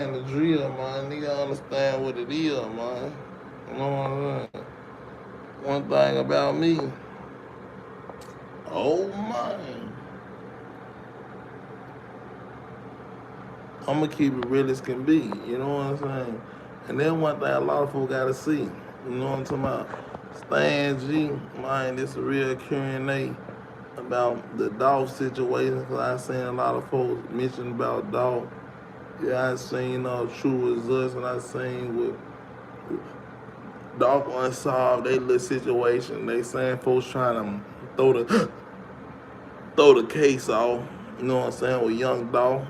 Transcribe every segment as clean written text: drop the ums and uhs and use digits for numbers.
And the drill, man. Nigga understand what it is, man. You know what I'm saying? One thing about me, oh man, I'ma keep it real as can be. You know what I'm saying? And then one thing a lot of folks gotta see. You know what I'm talking about? Stan G, man, this a real Q&A about the dog situation. Cause I seen a lot of folks mention about dog. Yeah, I seen True as Us, and I seen with Dog Unsolved, they little situation. They saying folks trying to throw the throw the case off. You know what I'm saying, with Young Dog.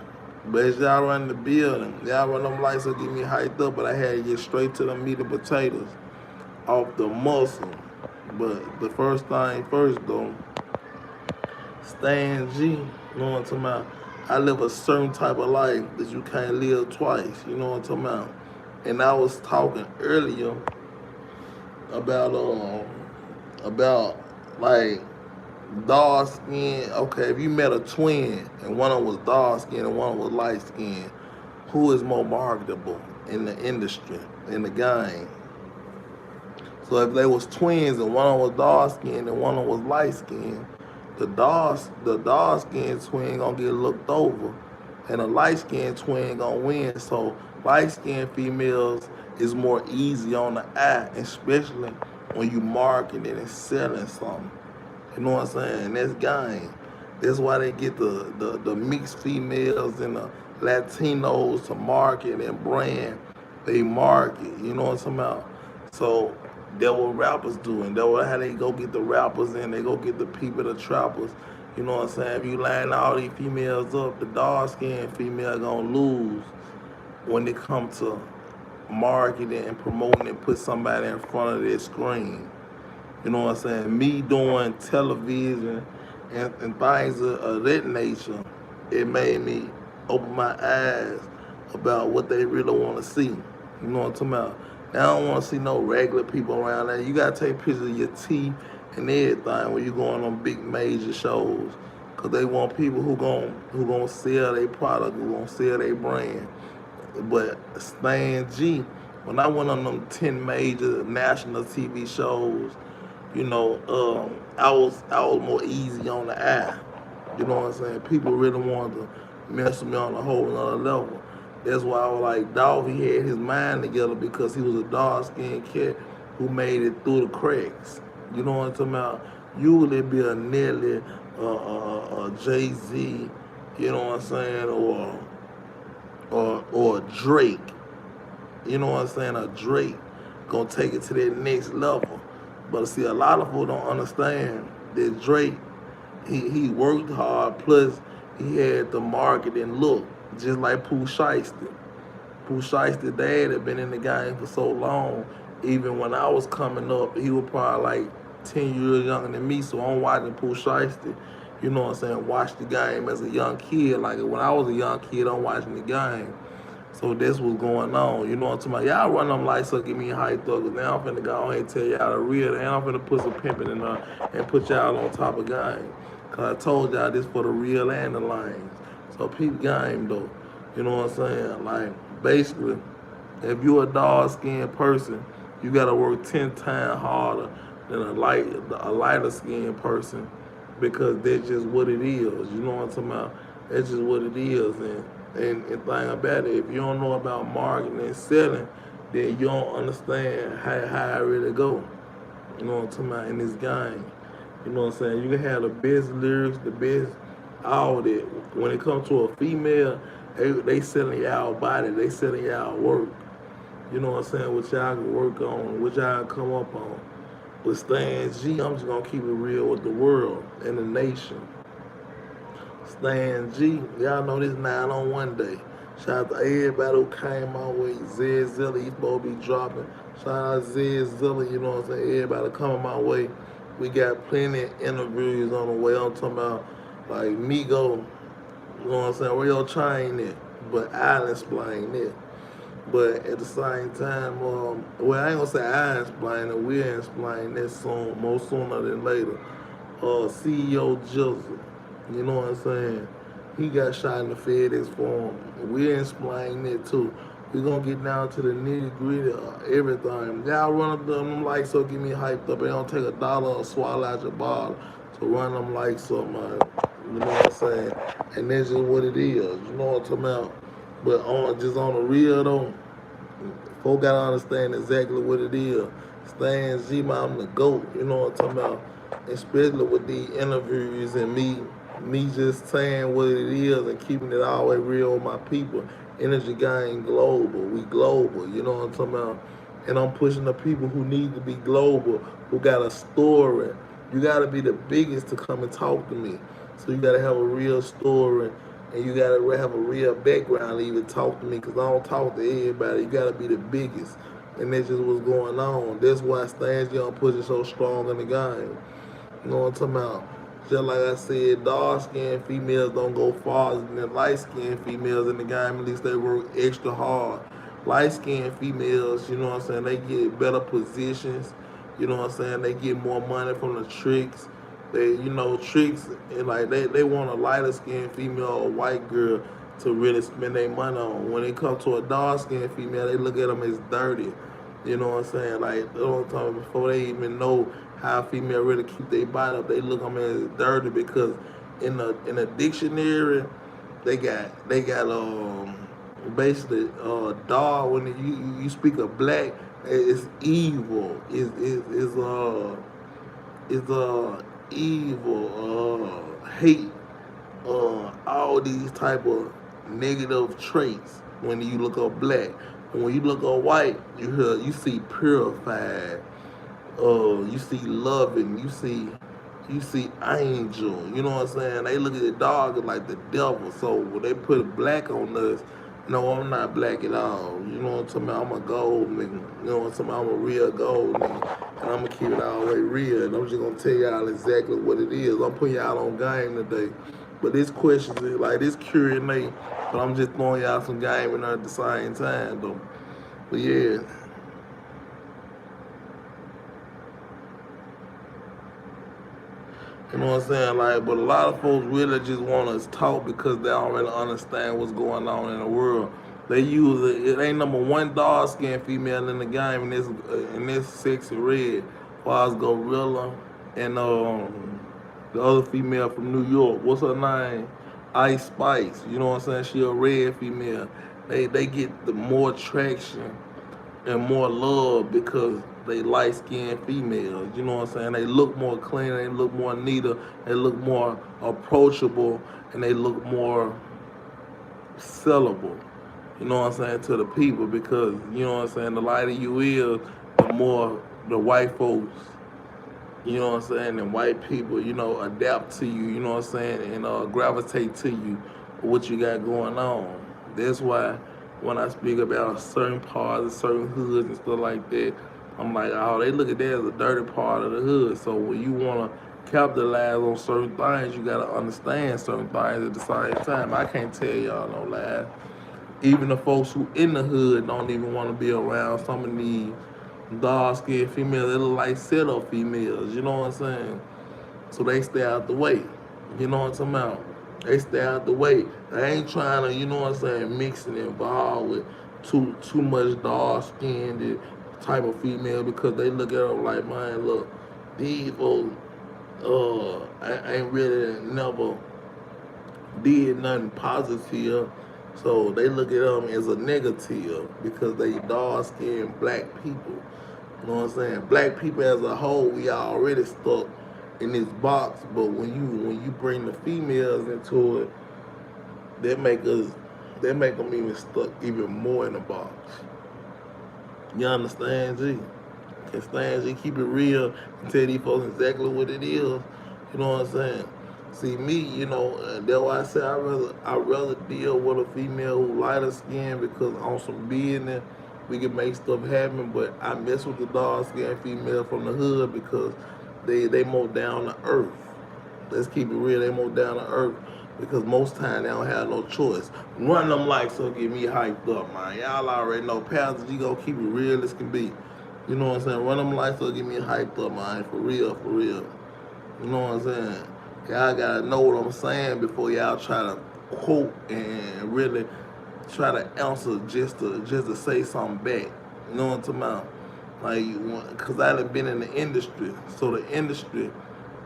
But as y'all run the building, y'all run them lights to get me hyped up, but I had to get straight to the meat and potatoes off the muscle. But the first thing first though, Stan G, you know what I'm talking about? I live a certain type of life that you can't live twice, you know what I'm talking about? And I was talking earlier about about like dark skin. Okay, if you met a twin and one of them was dark skin and one of them was light skin, who is more marketable in the industry, in the game? So if they was twins and one of them was dark skin and one of them was light skin, the dark skin twin gonna get looked over, and the light skin twin gonna win. So light skin females is more easy on the eye, especially when you marketing and selling something. You know what I'm saying? That's game. That's why they get the mixed females and the Latinos to market and brand. They market. You know what I'm talking about? So that what rappers do, and that what how they go get the rappers and they go get the people, the trappers. You know what I'm saying? If you line all these females up, the dark skinned female gonna lose when they come to marketing and promoting and put somebody in front of their screen. You know what I'm saying? Me doing television and things of that nature, it made me open my eyes about what they really want to see. You know what I'm talking about? They don't want to see no regular people around there. You got to take pictures of your teeth and everything when you going on big major shows. Because they want people who gonna sell their product, who gonna sell their brand. But Stan G, when I went on them 10 major national TV shows, I was more easy on the eye. You know what I'm saying? People really wanted to mess with me on a whole nother level. That's why I was like, Dolph, he had his mind together because he was a dark skinned cat who made it through the cracks. You know what I'm talking about? Usually be a Nelly, a Jay Z, you know what I'm saying, or Drake. You know what I'm saying? A Drake gonna take it to that next level. But see, a lot of people don't understand that Drake, he worked hard. Plus, he had the marketing look, just like Pooh Shiesty. Pooh Shiesty dad had been in the game for so long. Even when I was coming up, he was probably like 10 years younger than me. So I'm watching Pooh Shiesty. You know what I'm saying? Watch the game as a young kid. Like when I was a young kid, I'm watching the game. So that's what's going on. You know what I'm talking about? Y'all run them lights up, get me hyped up. Cause now I'm finna go ahead and tell y'all the real. And I'm finna put some pimping in there and put y'all on top of game. Cause I told y'all this for the real and the lines. So peep game though. You know what I'm saying? Like basically, if you're a dark skinned person, you gotta work 10 times harder than a lighter skinned person because that's just what it is. You know what I'm talking about? That's just what it is. And thing about it, if you don't know about marketing and selling, then you don't understand how it really go. You know what I'm talking about in this game. You know what I'm saying? You can have the best lyrics, the best all that. When it comes to a female, they selling y'all body, they selling y'all work. You know what I'm saying? What y'all can work on, what y'all can come up on. With Stan G, I'm just gonna keep it real with the world and the nation. Stan G, y'all know this 9 on 1 day. Shout out to everybody who came my way. Zed Zilla, he's supposed to be dropping. Shout out to Zed Zilla, you know what I'm saying? Everybody coming my way. We got plenty of interviews on the way. I'm talking about like Migo, you know what I'm saying? Where your train at? But I'll explain it. But at the same time, well, I ain't gonna say I explain it. We'll explain that soon, more sooner than later. CEO Jizzle, you know what I'm saying? He got shot in the FedEx form. We're explaining it too. We're gonna get down to the nitty gritty of everything. Y'all run up them lights so get me hyped up. It don't take a dollar or swallow out your bottle. So run them lights up, man. You know what I'm saying? And that's just what it is. You know what I'm talking about? But on the real though, folks gotta understand exactly what it is. Stan G, I'm the GOAT, you know what I'm talking about? Especially with these interviews and me just saying what it is and keeping it always real with my people. Energy Gang global, we global, you know what I'm talking about? And I'm pushing the people who need to be global, who got a story. You gotta be the biggest to come and talk to me. So you gotta have a real story and you gotta have a real background to even talk to me because I don't talk to everybody. You gotta be the biggest. And that's just what's going on. That's why Stan's Young pushing so strong in the game. You know what I'm talking about? Just like I said, dark skinned females don't go farther than light skinned females in the game. At least they work extra hard. Light skinned females, you know what I'm saying, they get better positions. You know what I'm saying? They get more money from the tricks. Tricks and like they want a lighter skinned female or white girl to really spend their money on. When it comes to a dark skinned female, they look at them as dirty. You know what I'm saying? Like, they don't talk before they even know how a female really keep their body up. They look at them as dirty because in the dictionary, they got basically dog when you speak of black, it's evil. It's evil, hate, all these type of negative traits when you look up black. And when you look up white, you see purified, you see loving, you see angel. You know what I'm saying? They look at the dog as like the devil. So when they put black on us, no, I'm not black at all. You know what I'm talking about? I'm a gold nigga. You know what I'm talking about? I'm a real gold nigga. And I'm gonna keep it all the way real. And I'm just gonna tell y'all exactly what it is. I'm putting y'all on game today. But this question is like this Q&A, but I'm just throwing y'all some game in there at the same time though. But yeah. You know what I'm saying? Like, but a lot of folks really just want us to talk because they don't really understand what's going on in the world. They use it ain't number one dark skinned female in the game in this sexy red. Far as Gorilla and the other female from New York. What's her name? Ice Spice. You know what I'm saying? She a red female. They get the more traction and more love because they light skinned females. You know what I'm saying? They look more clean, they look more neater, they look more approachable, and they look more sellable. You know what I'm saying, to the people because you know what I'm saying, the lighter you is, the more the white folks, you know what I'm saying, and white people, adapt to you, you know what I'm saying, and gravitate to you, what you got going on. That's why when I speak about certain parts of certain hoods and stuff like that, I'm like, oh, they look at that as a dirty part of the hood. So when you want to capitalize on certain things, you got to understand certain things at the same time. I can't tell y'all no lies. Even the folks who in the hood don't even want to be around some of these dark-skinned females. They look like set-up females, you know what I'm saying? So they stay out the way. You know what I'm talking about? They stay out the way. They ain't trying to, you know what I'm saying, mix and involve with too much dark-skinned type of female because they look at them like, man, look, these folks ain't really never did nothing positive. So they look at them as a negative because they dark-skinned black people. You know what I'm saying? Black people as a whole, we already stuck in this box, but when you bring the females into it, they make them even stuck even more in the box. You understand, G? Can Stan G keep it real and tell these folks exactly what it is? You know what I'm saying? See me, that's why I say I rather deal with a female who lighter skin because on some business we can make stuff happen. But I mess with the dark skinned female from the hood because they more down to earth. Let's keep it real. They more down to earth because most time they don't have no choice. Run them lights so get me hyped up, man. Y'all already know Pastor G gonna keep it real as can be. You know what I'm saying? Run them lights so get me hyped up, man. For real, for real. You know what I'm saying? Y'all gotta know what I'm saying before y'all try to quote and really try to answer just to say something back. You know what I'm talking about? Like, cause I done been in the industry, so the industry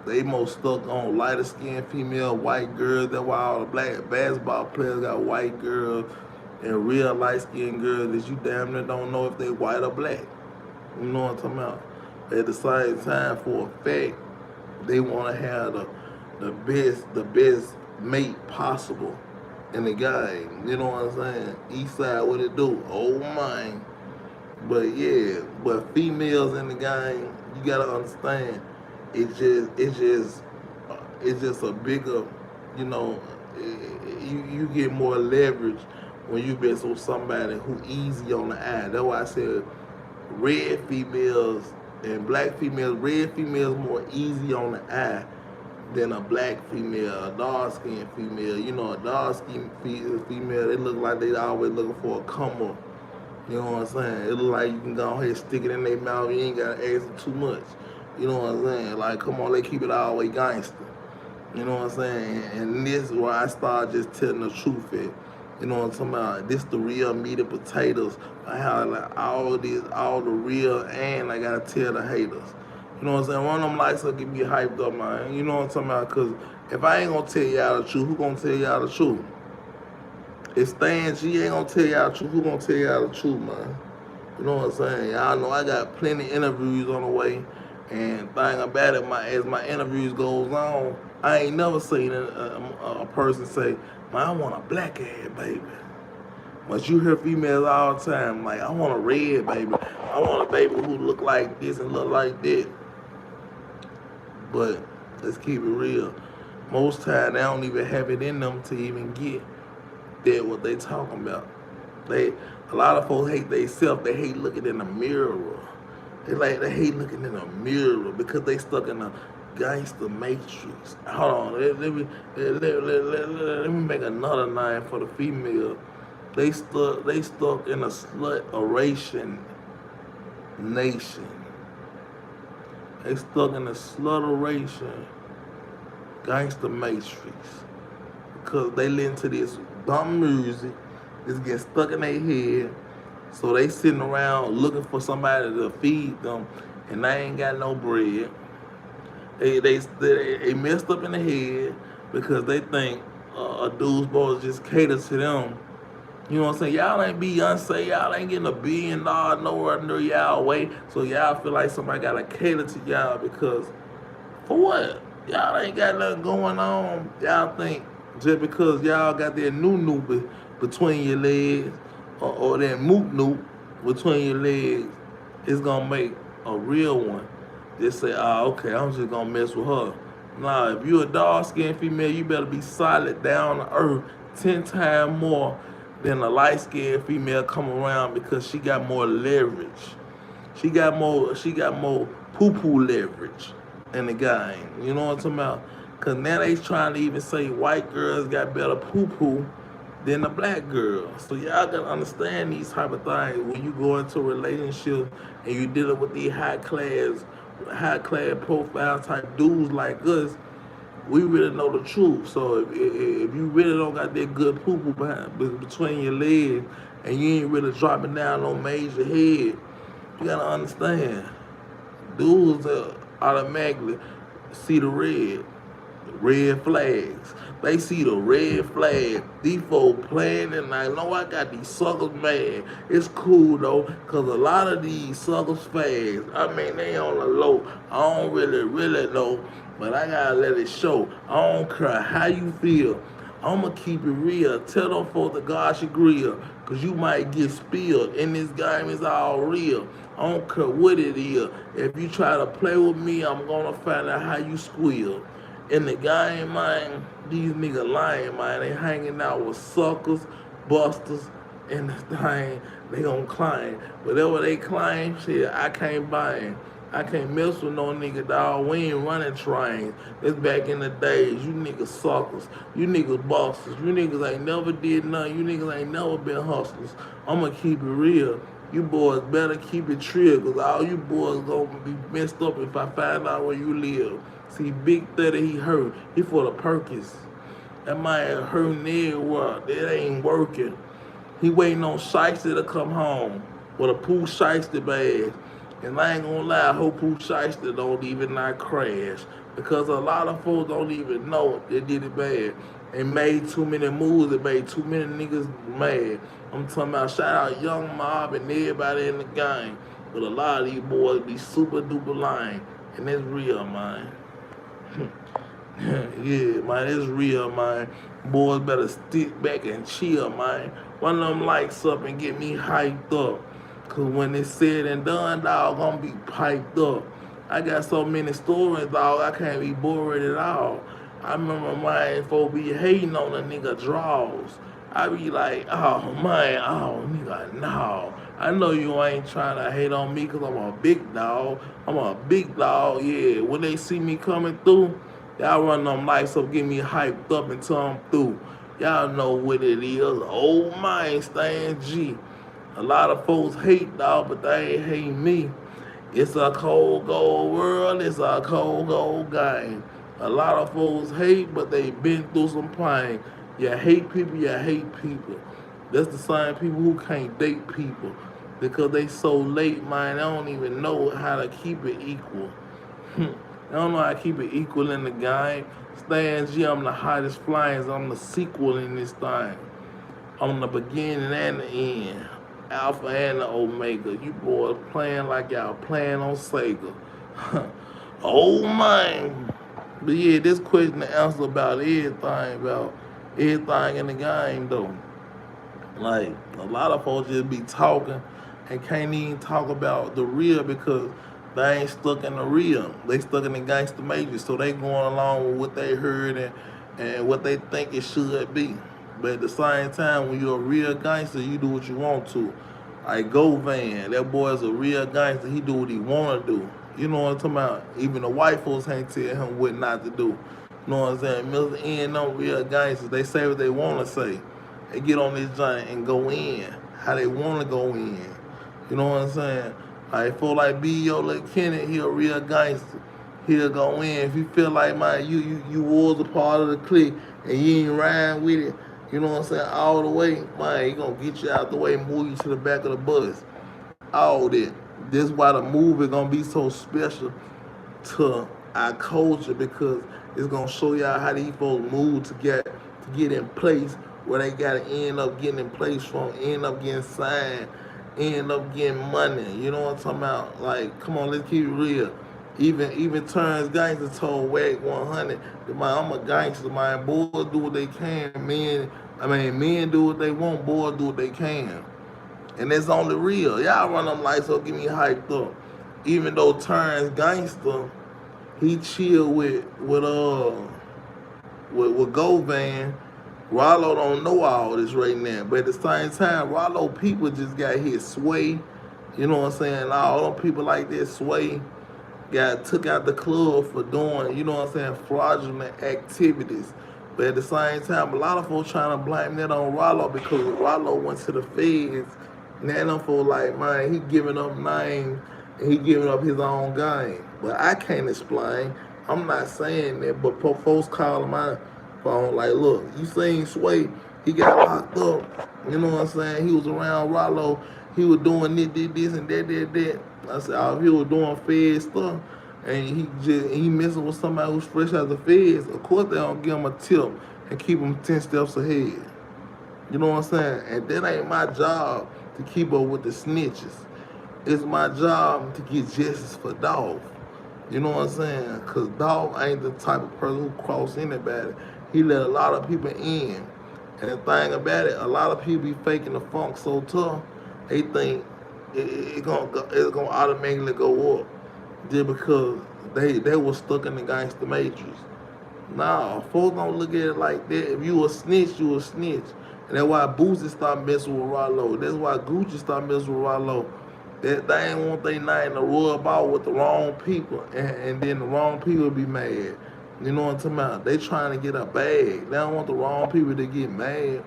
they most stuck on lighter skinned female, white girls. That's why all the black basketball players got white girls and real light skinned girls that you damn near don't know if they white or black. You know what I'm talking about? At the same time, for a fact, they want to have the best mate possible in the game. You know what I'm saying? East side, what it do? Oh my. But yeah, but females in the game, you gotta understand. It's just a bigger, you know, you get more leverage when you mess with somebody who easy on the eye. That's why I said red females and black females. Red females more easy on the eye than a black female, a dark skinned female. You know, a dark skinned female, they look like they always looking for a come up. You know what I'm saying? It look like you can go ahead and stick it in their mouth. You ain't gotta ask them too much. You know what I'm saying? Like, come on, they keep it all the way gangster. You know what I'm saying? And this is where I start just telling the truth at. You know what I'm talking about? This the real meat and potatoes. I have like all the real, and I gotta tell the haters. You know what I'm saying? One of them likes to get me hyped up, man. You know what I'm talking about? Cause if I ain't gonna tell y'all the truth, who gonna tell y'all the truth? If Stan G ain't gonna tell y'all the truth, who gonna tell y'all the truth, man? You know what I'm saying? Y'all know I got plenty of interviews on the way. And thing about it, as my interviews goes on, I ain't never seen a person say, man, I want a black ass baby. But you hear females all the time, like, I want a red baby. I want a baby who look like this and look like that. But let's keep it real. Most time they don't even have it in them to even get that what they talking about. A lot of folks hate themselves. They hate looking in the mirror. They hate looking in the mirror because they stuck in a gangster matrix. Hold on, let me make another name for the female. They stuck in a slut-oration nation. They stuck in a slut-oration gangster matrix because they listen to this dumb music. It's getting stuck in their head. So they sitting around looking for somebody to feed them, and they ain't got no bread. They messed up in the head because they think a dude's supposed to just cater to them. You know what I'm saying? Y'all ain't Beyonce. Y'all ain't getting $1 billion nowhere near y'all way. So y'all feel like somebody got to cater to y'all because, for what? Y'all ain't got nothing going on. Y'all think just because y'all got that new between your legs or that moot between your legs, it's gonna make a real one. Just say, okay, I'm just gonna mess with her. Nah, if you a dark-skinned female, you better be solid down to earth 10 times more than a light-skinned female come around because she got more leverage. She got more poo-poo leverage in the game. You know what I'm talking about? Cause now they trying to even say white girls got better poo-poo than the black girl. So y'all gotta understand these type of things when you go into a relationship and you dealing with these high class profile type dudes like us. We really know the truth. So if you really don't got that good poo poo between your legs and you ain't really dropping down no major head, you gotta understand. Dudes automatically see the red flags. They see the red flag. These folks playing and I know I got these suckers mad. It's cool though, cause a lot of these suckers fags, I mean they on the low. I don't really know, but I gotta let it show. I don't care how you feel. I'ma keep it real. Tell them folks the God should grill, cause you might get spilled. In this game, it's all real. I don't care what it is. If you try to play with me, I'm gonna find out how you squeal. In the game, man, these niggas lying, man. They hanging out with suckers, busters, and the thing, they gonna climb. Whatever they claim, shit, I can't buy it. I can't mess with no nigga, dawg. We ain't running trains. It's back in the days. You niggas suckers. You niggas busters. You niggas ain't never did nothing. You niggas ain't never been hustlers. I'ma keep it real. You boys better keep it real, cause all you boys gonna be messed up if I find out where you live. See, Big 30, he hurt. He for the Perkins. That man hurting everywhere. It ain't working. He waiting on Shiesty to come home with a Pooh Shiesty bag. And I ain't gonna lie, I hope Pooh Shiesty don't even not crash. Because a lot of folks don't even know they did it bad. They made too many moves, they made too many niggas mad. I'm talking about shout out Young Mob and everybody in the game. But a lot of these boys be super duper lying. And it's real, man. Yeah, man, it's real, man. Boys better stick back and chill, man. One of them lights up and get me hyped up. Cause when it's said and done, dog, I'm gonna be piped up. I got so many stories, dog, I can't be bored at all. I remember my folks be hating on a nigga draws. I be like, oh man, oh nigga, no. I know you ain't trying to hate on me cause I'm a big dog. I'm a big dog, yeah. When they see me coming through, y'all run them lights up, get me hyped up until I'm through. Y'all know what it is. Old mind, Stan G. A lot of folks hate, dog, but they ain't hate me. It's a cold, gold world. It's a cold, gold game. A lot of folks hate, but they been through some pain. You hate people, you hate people. That's the same people who can't date people. Because they so late, man, they don't even know how to keep it equal. They don't know how to keep it equal in the game. Stan G, I'm the hottest flyers. I'm the sequel in this thing. I'm the beginning and the end. Alpha and the Omega. You boys playing like y'all playing on Sega. Oh man. But yeah, this question and answer about everything in the game though. Like a lot of folks just be talking and can't even talk about the real because they ain't stuck in the real. They stuck in the gangster matrix, so they going along with what they heard and what they think it should be. But at the same time, when you're a real gangster, you do what you want to. Like Govan, that boy is a real gangster. He do what he want to do. You know what I'm talking about? Even the white folks ain't tell him what not to do. You know what I'm saying? Mr. N, them real gangsters, they say what they want to say. They get on this joint and go in how they want to go in. You know what I'm saying? Like, for like B.O. Kennedy, he a real gangster. He'll go in. If you feel like, man, you was a part of the clique and you ain't riding with it, you know what I'm saying, all the way, man, he gonna get you out the way and move you to the back of the bus. All that. This why the movie gonna be so special to our culture because it's gonna show y'all how these folks move to get in place where they gotta end up getting in place from, end up getting signed, end up getting money. You know what I'm talking about? Like, come on, let's keep it real. Even Terrence Gangster told Wag 100, man, I'm a gangster, man. Boys do what they can. Men do what they want. Boys do what they can. And it's only real. Y'all run them lights up, get me hyped up. Even though Terrence Gangster, he chill with Govan. Rollo don't know all this right now. But at the same time, Rollo people just got his sway. You know what I'm saying? All them people like this sway got took out the club for doing, you know what I'm saying, fraudulent activities. But at the same time, a lot of folks trying to blame that on Rollo because Rollo went to the feds. Now them folks like, man, he giving up names and he giving up his own game. But I can't explain. I'm not saying that, but folks call my phone like, look, you seen Sway, he got locked up. You know what I'm saying? He was around Rollo. He was doing this and that. I said, oh, if he was doing Fed stuff and he messing with somebody who's fresh out of the feds, of course they don't give him a tip and keep him 10 steps ahead. You know what I'm saying? And that ain't my job to keep up with the snitches. It's my job to get justice for Dolph. You know what I'm saying? Because Dolph ain't the type of person who cross anybody. He let a lot of people in. And the thing about it, a lot of people be faking the funk so tough, they think it's gonna automatically go up just because they were stuck in the gangster matrix. Nah, folks don't look at it like that. If you a snitch, you a snitch. And that's why Boosie stopped messing with Rollo. That's why Gucci stopped messing with Rollo. That they ain't want their name to rub out with the wrong people, and then the wrong people be mad. You know what I'm talking about? They trying to get a bag. They don't want the wrong people to get mad.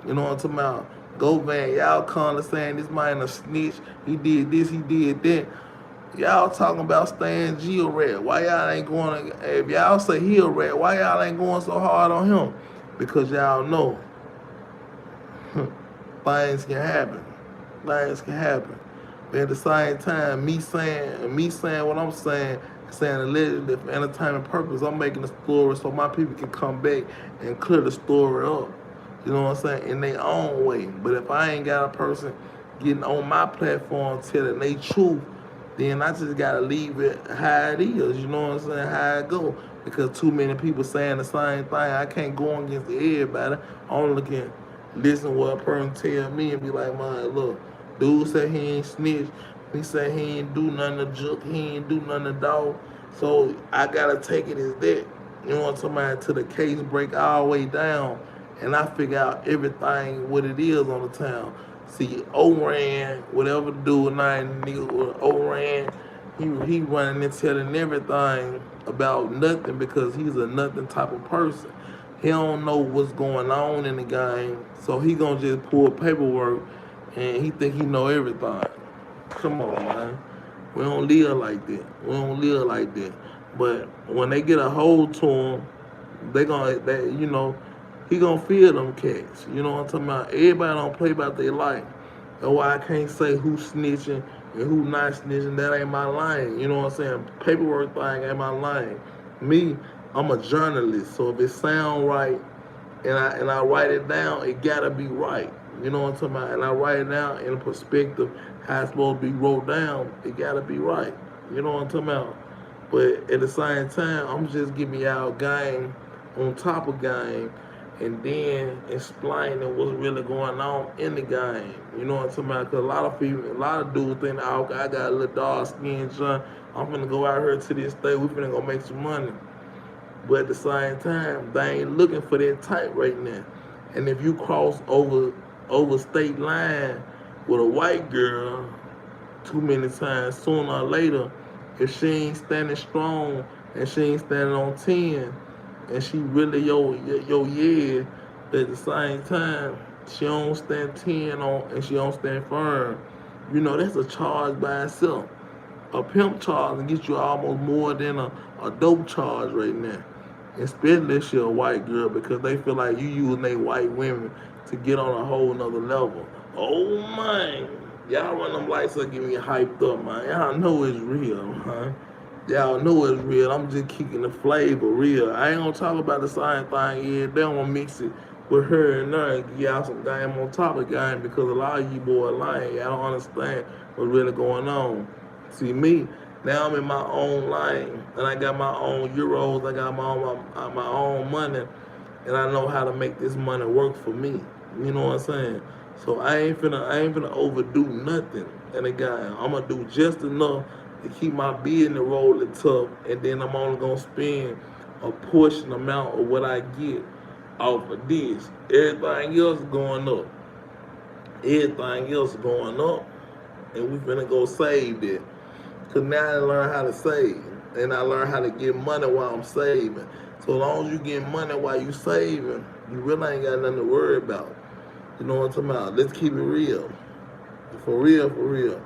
You know what I'm talking about? Govan, y'all calling saying this man a snitch. He did this, he did that. Y'all talking about Stan G a rat. Why y'all ain't going? If y'all say he a rat, why y'all ain't going so hard on him? because y'all know things can happen. Things can happen. But at the same time, me saying what I'm saying allegedly for entertainment purpose, I'm making the story so my people can come back and clear the story up. You know what I'm saying? In their own way. But if I ain't got a person getting on my platform telling they truth, then I just gotta leave it how it is. You know what I'm saying? How it go. Because too many people saying the same thing. I can't go against everybody. I only can listen to what a person tell me and be like, man, look, dude said he ain't snitch. He said he ain't do nothing to juke. He ain't do nothing to dog. So I gotta take it as that. You know what I'm talking about? Till the case break all the way down and I figure out everything what it is on the town. See, Oran, whatever dude nine nigga with Oran, he running and telling everything about nothing because he's a nothing type of person. He don't know what's going on in the game, so he gonna just pull paperwork and he think he know everything. Come on, man. We don't live like that. We don't live like that. But when they get a hold to him, he gonna feel them cats. You know what I'm talking about? Everybody don't play about their life. That's why I can't say who's snitching and who not snitching. That ain't my lane. You know what I'm saying? Paperwork thing ain't my lane. Me, I'm a journalist, so if it sound right and I write it down, it gotta be right. You know what I'm talking about? And I write it down in a perspective how it's supposed to be wrote down. It gotta be right. You know what I'm talking about? But at the same time, I'm just giving y'all game on top of game and then explaining what's really going on in the game. You know what I'm talking about? Because a lot of dudes think, oh, okay, I got a little dark skin, son. I'm finna go out here to this state. We finna go make some money. But at the same time, they ain't looking for that type right now. And if you cross over state line with a white girl too many times, sooner or later, if she ain't standing strong and she ain't standing on 10, and she really yeah, but at the same time, she don't stand 10 on and she don't stand firm, that's a charge by itself. A pimp charge can get you almost more than a dope charge right now. Especially if she a white girl because they feel like you using they white women to get on a whole nother level. Oh man, y'all run them lights up, get me hyped up, man. Y'all know it's real, man. Y'all know it's real. I'm just kicking the flavor real. I ain't gonna talk about the same thing. Yeah, they gonna mix it with her and there and give y'all some game on top of game because a lot of you boys lying. Y'all don't understand what's really going on. See me, now I'm in my own lane and I got my own euros, I got my own money and I know how to make this money work for me. You know what I'm saying? So I ain't finna overdo nothing in the game. I'm gonna do just enough to keep my business rolling tough and then I'm only gonna spend a portion amount of what I get off of this. Everything else going up. Everything else going up and we finna go save that. Cause now I learn how to save, and I learn how to get money while I'm saving. So as long as you get money while you saving, you really ain't got nothing to worry about. You know what I'm talking about? Let's keep it real, for real, for real.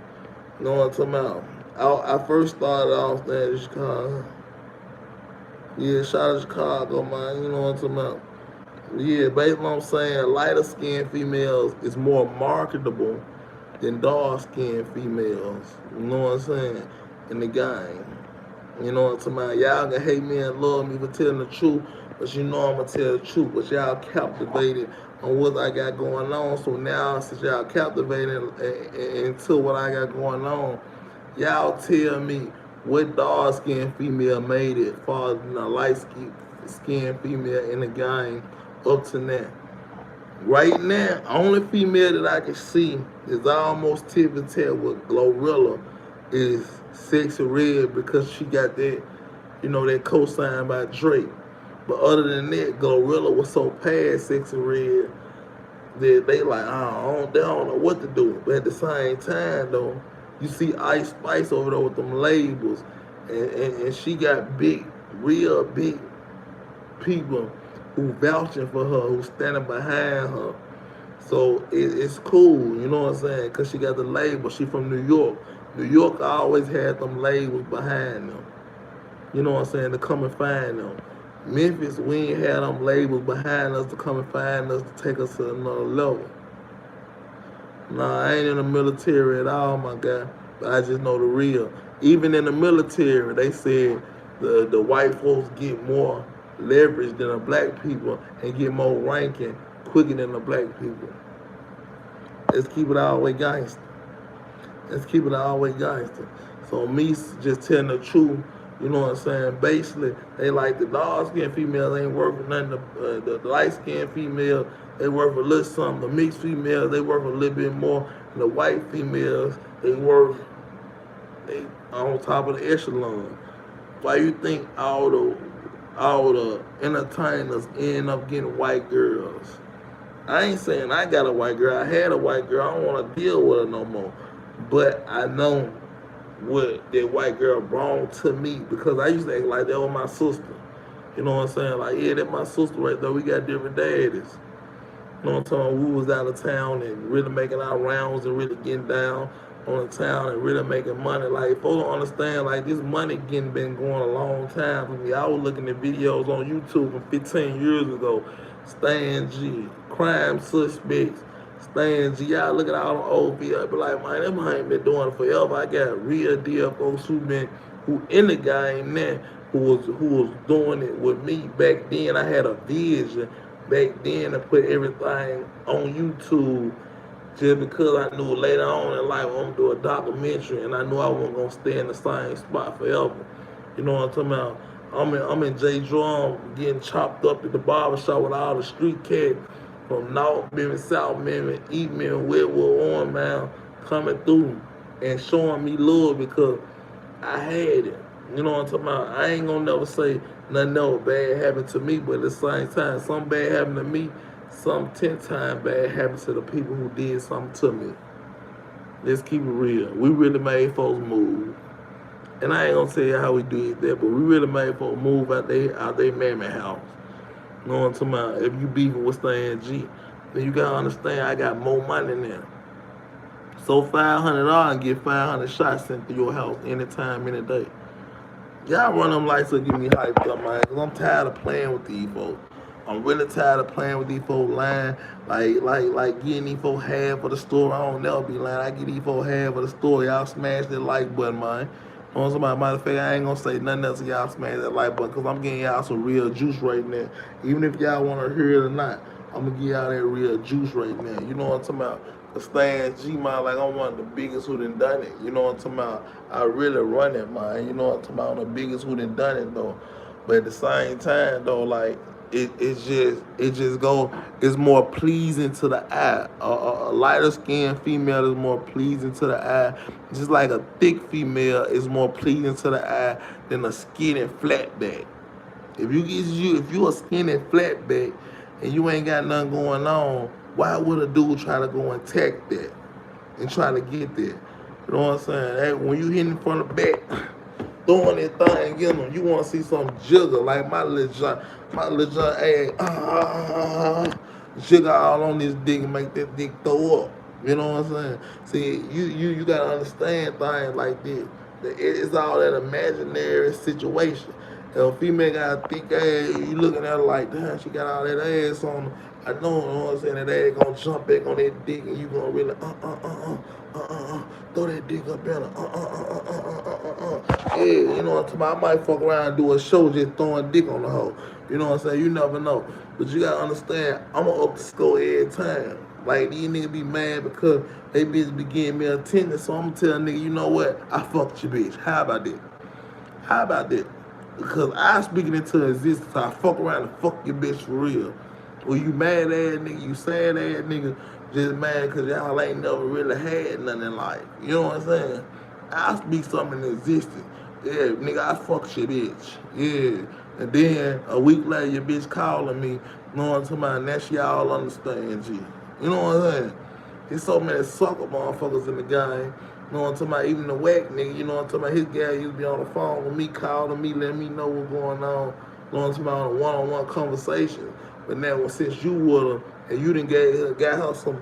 You know what I'm talking about? I first started off there in Chicago. Yeah, shout out to Chicago, man. You know what I'm talking about? Yeah, basically what I'm saying, lighter skinned females is more marketable than dark skinned females. You know what I'm saying? In the game. You know what I'm talking about? Y'all can hate me and love me for telling the truth, but you know I'm gonna tell the truth. But y'all captivated on what I got going on. So now since y'all captivated into what I got going on, y'all tell me what dark skinned female made it far as light skinned female in the game up to now. Right now, only female that I can see is almost tip and tail with Glorilla is Sexy Red because she got that co-signed by Drake. But other than that, Glorilla was so past Sexy Red that they like, they don't know what to do. But at the same time, though, you see Ice Spice over there with them labels, and she got real big people who vouching for her, who standing behind her. So it's cool, you know what I'm saying? Because she got the label. She from New York. New York always had them labels behind them. You know what I'm saying? To come and find them. Memphis, we ain't had them labels behind us to come and find us to take us to another level. Nah, I ain't in the military at all, my guy. But I just know the real. Even in the military, they said the white folks get more leverage than the black people and get more ranking quicker than the black people. Let's keep it all the way gangster. Let's keep it all the way gangster. So me just telling the truth, you know what I'm saying? Basically, they like the dark skinned females ain't worth nothing. The light skinned female, they worth a little something. The mixed females, they worth a little bit more. And the white females, they on top of the echelon. Why you think all the entertainers end up getting white girls? I ain't saying I got a white girl. I had a white girl. I don't want to deal with her no more. But I know what that white girl brought to me because I used to act like that was my sister. You know what I'm saying? Like, yeah, that's my sister right there. We got different daddies. You know what I'm saying? We was out of town and really making our rounds and really getting down on the town and really making money. Like, folks don't understand, like, this money getting been going a long time for me. I was looking at videos on YouTube from 15 years ago. Stan G, crime suspects, Stan G. Y'all look at all the old videos. I be like, man, them ain't been doing it forever. I got real deal folks who in the game now who was doing it with me back then. I had a vision back then to put everything on YouTube just because I knew later on in life I'm gonna do a documentary and I knew I wasn't gonna stay in the same spot forever. You know what I'm talking about? I'm in J Drum getting chopped up at the barbershop with all the street cats from North Memphis, South Memphis, East Memphis, Westwood, Orange Mound coming through and showing me love because I had it. You know what I'm talking about? I ain't gonna never say nothing else bad happened to me, but at the same time, something bad happened to me, some 10 times bad happened to the people who did something to me. Let's keep it real. We really made folks move. And I ain't gonna tell you how we did that, but we really made folks move out they mammy house. You know what I'm talking about? If you beefing with Stan G, then you gotta understand I got more money than them. So $500 and get 500 shots sent to your house anytime, any day. Y'all run them lights to get me hyped up, man, because I'm tired of playing with these folks. I'm really tired of playing with these folks lying, like getting these folks half of the story. I don't never be lying. I get these folks half of the story. Y'all smash that like button, man. On somebody, matter of fact, I ain't gonna say nothing else. Y'all smash that like button because I'm getting y'all some real juice right now. Even if y'all want to hear it or not, I'm gonna give y'all that real juice right now. You know what I'm talking about? The Stan G, man, like I'm one of the biggest who done it. You know what I'm talking about? I really run it, man. You know what I'm talking about? I'm the biggest who done it though. But at the same time though, like it's more pleasing to the eye. A lighter skinned female is more pleasing to the eye. Just like a thick female is more pleasing to the eye than a skinny flatback. If you a skinny flatback and you ain't got nothing going on, why would a dude try to go and attack that and try to get there? You know what I'm saying? Hey, when you hitting from the back, throwing that thing in them, you want to see some jigger like my little John, hey, jigger all on this dick and make that dick throw up. You know what I'm saying? See, you gotta understand things like this. It's all that imaginary situation. If a female got a thick ass, you looking at her like, damn, she got all that ass on her. I know, you know what I'm saying, that ass gonna jump back on that dick and you gonna really, throw that dick up in her, Yeah, you know what I'm talking about? I might fuck around and do a show just throwing dick on the hoe. You know what I'm saying? You never know. But you gotta understand, I'm gonna up the score every time. Like, these niggas be mad because they bitch be giving me attention, so I'm gonna tell a nigga, you know what? I fucked your bitch. How about that? How about that? Because I speak it into existence. I fuck around and fuck your bitch for real. Well, you mad ass nigga, you sad ass nigga, just mad because y'all ain't never really had nothing in life. You know what I'm saying? I speak something in existence. Yeah, nigga, I fucked your bitch. Yeah. And then a week later, your bitch calling me, you know what I'm talking about? And that she all understand, G. You know what I'm saying? There's so many sucker motherfuckers in the game. You know what I'm talking about? Even the whack nigga, you know what I'm talking about? His guy used to be on the phone with me, calling me, letting me know what's going on. You know what I'm talking about? On a one-on-one conversation. But now, since you with her and you done got her some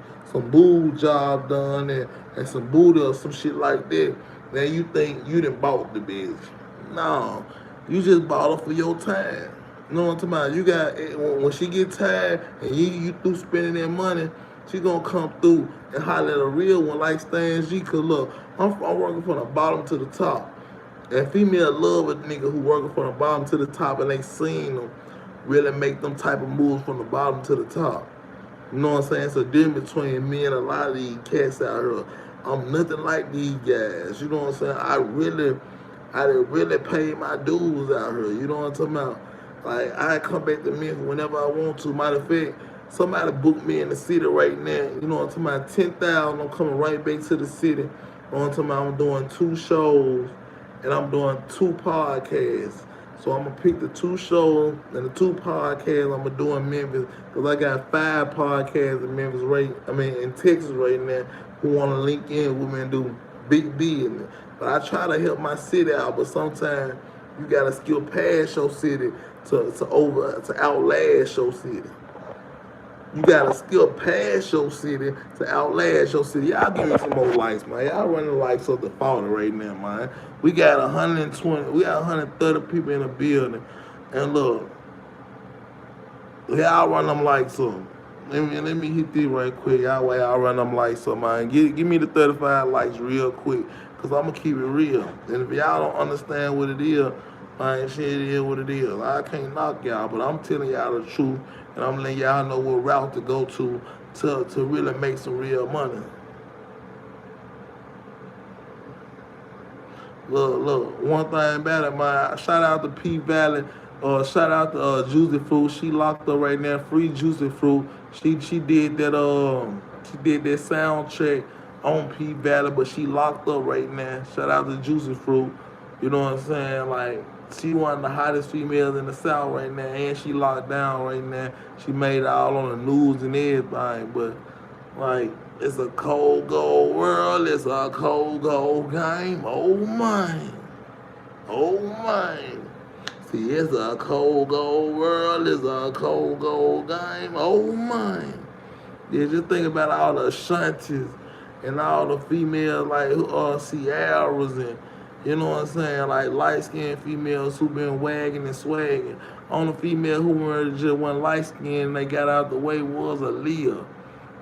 boob job done and some booty or some shit like that, now you think you done bought the bitch. No, you just bought her for your time. You know what I'm talking about? You got when she get tired and you through spending that money, she gonna come through and holler at a real one like Stan G. Cause look, I'm working from the bottom to the top, and female love a nigga who working from the bottom to the top, and they seen them really make them type of moves from the bottom to the top. You know what I'm saying? It's a difference between me and a lot of these cats out here. I'm nothing like these guys. You know what I'm saying? I done really paid my dues out here. You know what I'm talking about? Like, I come back to Memphis whenever I want to. Matter of fact, somebody booked me in the city right now. You know what I'm talking about? 10,000, I'm coming right back to the city. You know what I'm talking about? I'm doing 2 shows and I'm doing 2 podcasts. So I'm gonna pick the 2 shows and the 2 podcasts I'm gonna do in Memphis, because I got 5 podcasts in Memphis in Texas right now who wanna link in with me and do big business. But I try to help my city out, but sometimes you gotta skill past your city to outlast your city. You gotta skill past your city to outlast your city. Y'all give me some more likes, man. Y'all running likes up the fault right now, man. We got 130 people in the building. And look, y'all run them likes up. Let me hit this right quick. Y'all run them likes up, man. Give me the 35 likes real quick, because I'm going to keep it real. And if y'all don't understand what it is, man, shit, it is what it is. I can't knock y'all, but I'm telling y'all the truth. And I'm letting y'all know what route to go to really make some real money. Look, one thing about it, man, shout out to P Valley, shout out to Juicy Fruit. She locked up right now, free Juicy Fruit. She did that sound check on P Valley, but she locked up right now. Shout out to Juicy Fruit. You know what I'm saying? Like, she one of the hottest females in the South right now, and she locked down right now. She made it all on the news and everything, but like, it's a cold gold world, it's a cold gold game. Oh man, oh man. See, it's a cold gold world, it's a cold gold game. Oh man. Yeah, just think about all the Ashantis and all the females like Sierras and, you know what I'm saying, like light-skinned females who been wagging and swagging. On the female who were just one light-skinned and they got out the way was Aaliyah.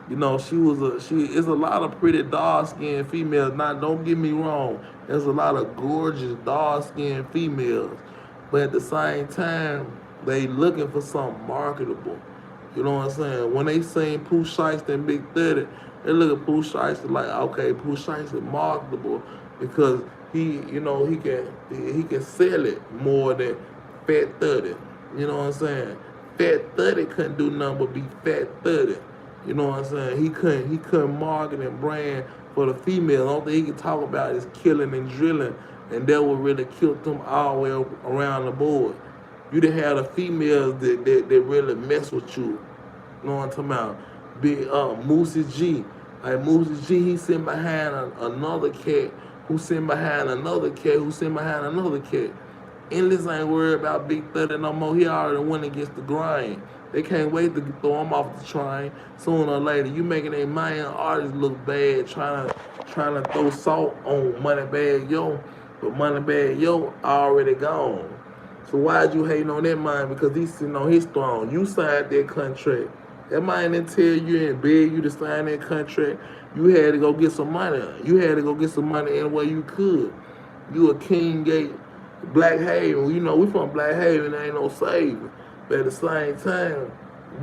You know, it's a lot of pretty dark-skinned females. Now, don't get me wrong. There's a lot of gorgeous dark-skinned females. But at the same time, they looking for something marketable. You know what I'm saying? When they seen Pooh Shiesty and Big 30, they look at Pooh Shiesty like, okay, Pooh Shiesty marketable because he can sell it more than Fat 30. You know what I'm saying? Fat 30 couldn't do nothing but be Fat 30. You know what I'm saying? He couldn't market and brand for the female. The only thing he could talk about is killing and drilling, and that would really kill them all the way around the board. You didn't have the females that really mess with you. You know what I'm talking about? Big Moosey G. Like Moosey G, he sitting behind another cat who sitting behind another cat who sitting behind another cat. Endless ain't worried about Big 30 no more. He already went against the grind. They can't wait to throw him off the train. Sooner or later, you making a Mayan artist look bad, trying to throw salt on Moneybagg Yo, but Moneybagg Yo already gone. So why'd you hating on that man? Because he's sitting on his throne. You signed that contract. That man didn't tell you and beg you to sign that contract. You had to go get some money. You had to go get some money any way you could. You a King Gate, Black Haven. You know, we from Black Haven, there ain't no saving. But at the same time,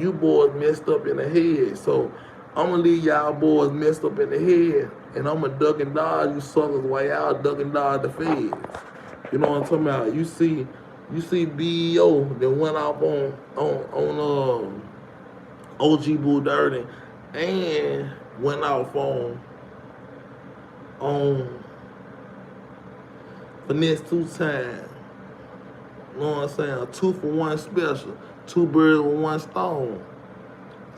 you boys messed up in the head. So I'm going to leave y'all boys messed up in the head, and I'm going to duck and dodge you suckers while y'all duck and dodge the feds. You know what I'm talking about? You see B.E.O. that went off on OG Boo Dirty and went off on Finesse 2 times. You know what I'm saying? A 2-for-1 special. 2 birds with 1 stone.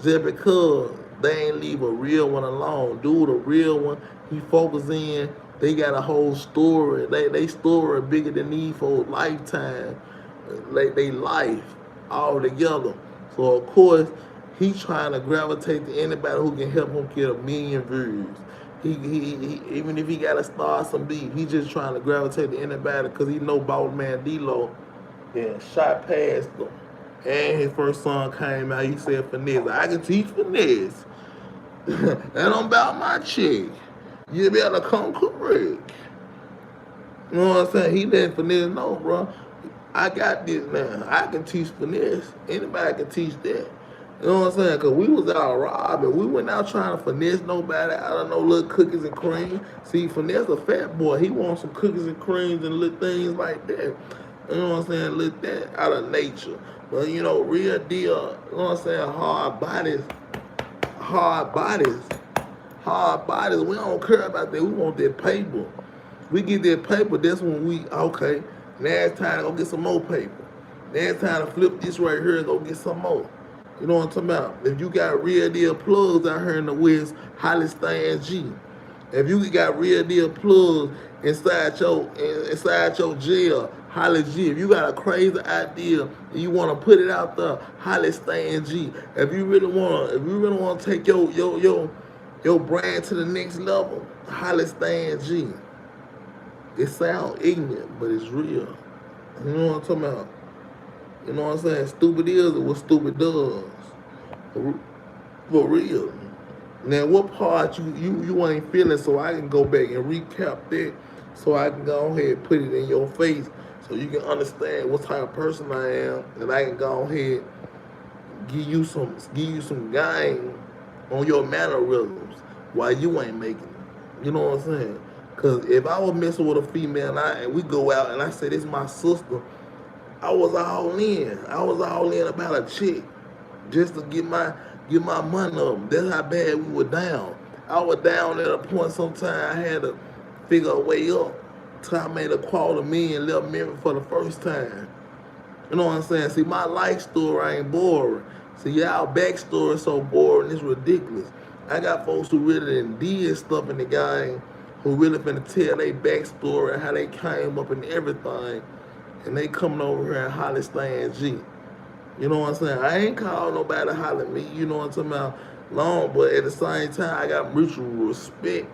Just because they ain't leave a real one alone. Dude, a real one, he focus in. They got a whole story. They story bigger than these folks' lifetime. Like they life all together. So of course, he trying to gravitate to anybody who can help him get 1 million views. He even if he gotta start some beef, he just trying to gravitate to anybody because he know Boss Man D-Lo and shot past them. And his first song came out, he said finesse. I can teach finesse. And I'm about my chick. You better come correct. You know what I'm saying? He let finesse know, bro. I got this now. I can teach finesse. Anybody can teach that. You know what I'm saying? Because we was out robbing. We went out trying to finesse nobody out of no little cookies and cream. See, finesse a fat boy. He wants some cookies and creams and little things like that. You know what I'm saying? Little that out of nature. But, you know, real deal, you know what I'm saying? Hard bodies. Hard bodies. We don't care about that. We want that paper. We get that paper, that's when we, okay, now it's time to go get some more paper. Now it's time to flip this right here and go get some more. You know what I'm talking about? If you got real deal plugs out here in the West, highly stand G. If you got real deal plugs inside your jail, highly G. If you got a crazy idea and you want to put it out there, highly stand G. If you really want to take your brand to the next level, highly stand G. It sounds ignorant, but it's real. You know what I'm talking about? You know what I'm saying? Stupid is what stupid does. For real. Now, what part you ain't feeling, so I can go back and recap that, so I can go ahead and put it in your face, so you can understand what type of person I am, and I can go ahead and give you some game on your mannerisms while you ain't making it. You know what I'm saying? Cause if I was messing with a female and we go out and I say this is my sister, I was all in. I was all in about a chick just to get my money up. That's how bad we were down. I was down at a point sometime I had to figure a way up till I made $250,000 left Memphis for the first time. You know what I'm saying? See, my life story ain't boring. See, y'all backstory is so boring, it's ridiculous. I got folks who really did stuff in the game, who really finna tell their backstory and how they came up and everything, and they coming over here and holler stand G. You know what I'm saying? I ain't called nobody to holler at me, you know what I'm talking about, long, but at the same time, I got mutual respect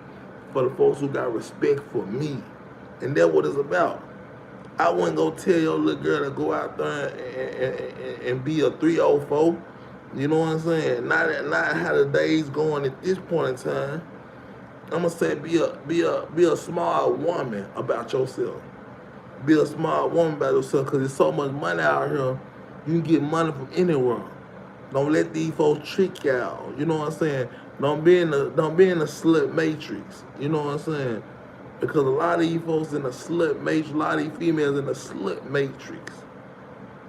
for the folks who got respect for me. And that's what it's about. I wouldn't go tell your little girl to go out there and be a 304. You know what I'm saying? Not how the days going at this point in time. I'm gonna say be a smart woman about yourself. Be a smart woman about yourself, cause there's so much money out here. You can get money from anywhere. Don't let these folks trick you out. You know what I'm saying? Don't be in the slut matrix. You know what I'm saying? Because a lot of these folks in the slut matrix, a lot of these females in the slut matrix.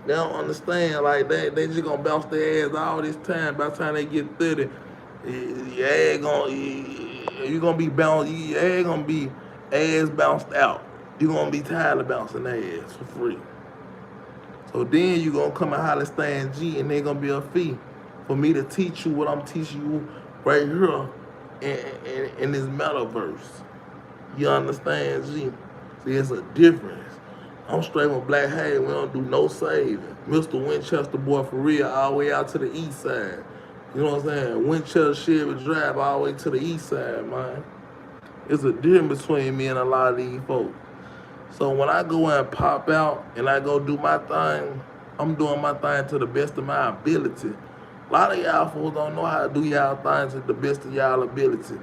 They don't understand like that. They just gonna bounce their ass all this time. By the time they get 30, your ass gonna be bounced. Your ass gonna be ass bounced out. You gonna be tired of bouncing their ass for free. So then you gonna come and holler stand G, and there gonna be a fee for me to teach you what I'm teaching you right here in this metaverse. You understand, G? See, it's a difference. I'm straight with Black Hay. We don't do no saving. Mr. Winchester boy for real, all the way out to the east side. You know what I'm saying? Winchester Chevy Drive all the way to the east side, man. It's a difference between me and a lot of these folks. So when I go and pop out and I go do my thing, I'm doing my thing to the best of my ability. A lot of y'all folks don't know how to do y'all things to the best of y'all ability,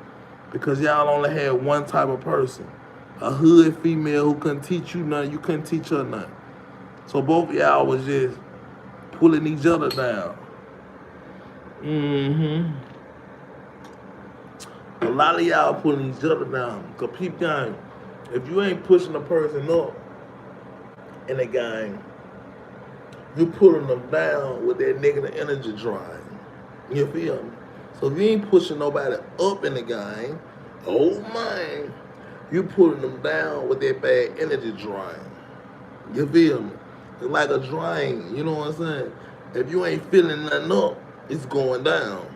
because y'all only had one type of person. A hood female who couldn't teach you nothing, you couldn't teach her nothing. So both of y'all was just pulling each other down. A lot of y'all pulling each other down. Because peep game, if you ain't pushing a person up in the game, you pulling them down with that negative energy drive. You feel me? So if you ain't pushing nobody up in the game, oh man, you pulling them down with that bad energy drain. You feel me? It's like a drain, you know what I'm saying? If you ain't feeling nothing up, it's going down.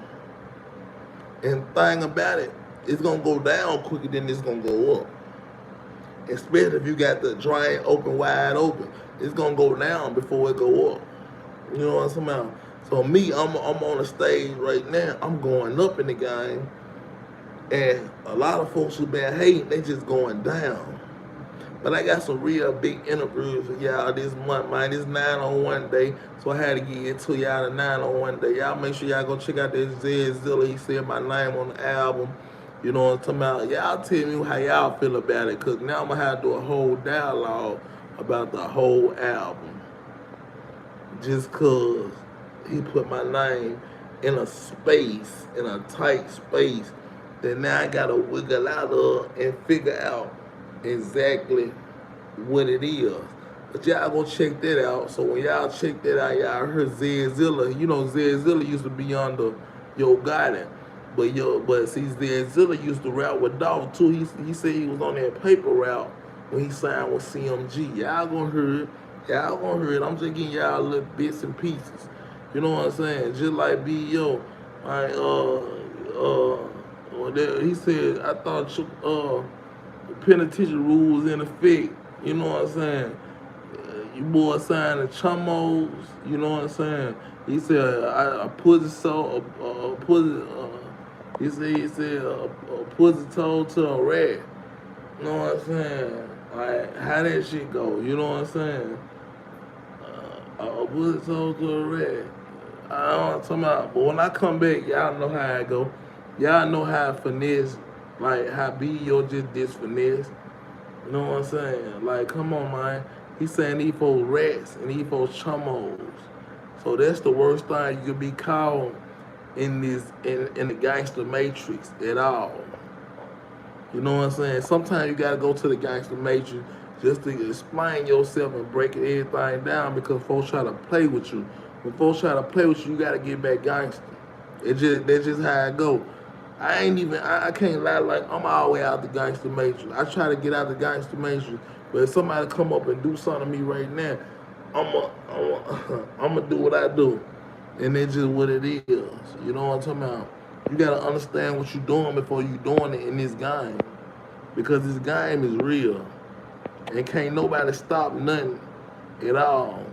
And thing about it, it's gonna go down quicker than it's gonna go up. Especially if you got the drain open, wide open. It's gonna go down before it go up. You know what I'm saying about? So me, I'm on the stage right now. I'm going up in the game. And a lot of folks who been hating, they just going down. But I got some real big interviews for y'all this month, man. This 901 day. So I had to get it to y'all the 901 day. Y'all make sure y'all go check out that Zilla. He said my name on the album. You know what I'm talking about? Y'all tell me how y'all feel about it, because now I'm going to have to do a whole dialogue about the whole album. Just because he put my name in a space, in a tight space, that now I got to wiggle out of and figure out exactly what it is. But y'all go check that out. So when y'all check that out, y'all heard Zilla. You know Zilla used to be under Yo Gotti. But see Zilla used to rap with Dolph too. He said he was on that paper route when he signed with CMG. Y'all gonna hear it. Y'all gonna hear it. I'm just giving y'all little bits and pieces. You know what I'm saying? Just like B.O. He said, I thought the penitentiary rules in effect. You know what I'm saying? You boys signed the chummos. You know what I'm saying? He said, I pussy so pussy. He said a pussy told to a rat. You know what I'm saying? Like how that shit go? You know what I'm saying? A pussy told to a rat. I don't know what I'm talking about. But when I come back, y'all know how I go. Y'all know how I finesse, like how B.O. just did finesse. You know what I'm saying? Like, come on, man. He's saying these folks rats and these folks chummos. So that's the worst thing you could be called in the gangster matrix at all. You know what I'm saying? Sometimes you gotta go to the gangster matrix just to explain yourself and break everything down, because folks try to play with you. When folks try to play with you, you gotta get back gangster. That's just how it go. I can't lie, like I'm all the way out the gangster matrix. I try to get out the gangster matrix, but if somebody come up and do something to me right now, I'm do what I do, and that's just what it is. You know what I'm talking about? You gotta understand what you're doing before you doing it in this game, because this game is real, and can't nobody stop nothing at all.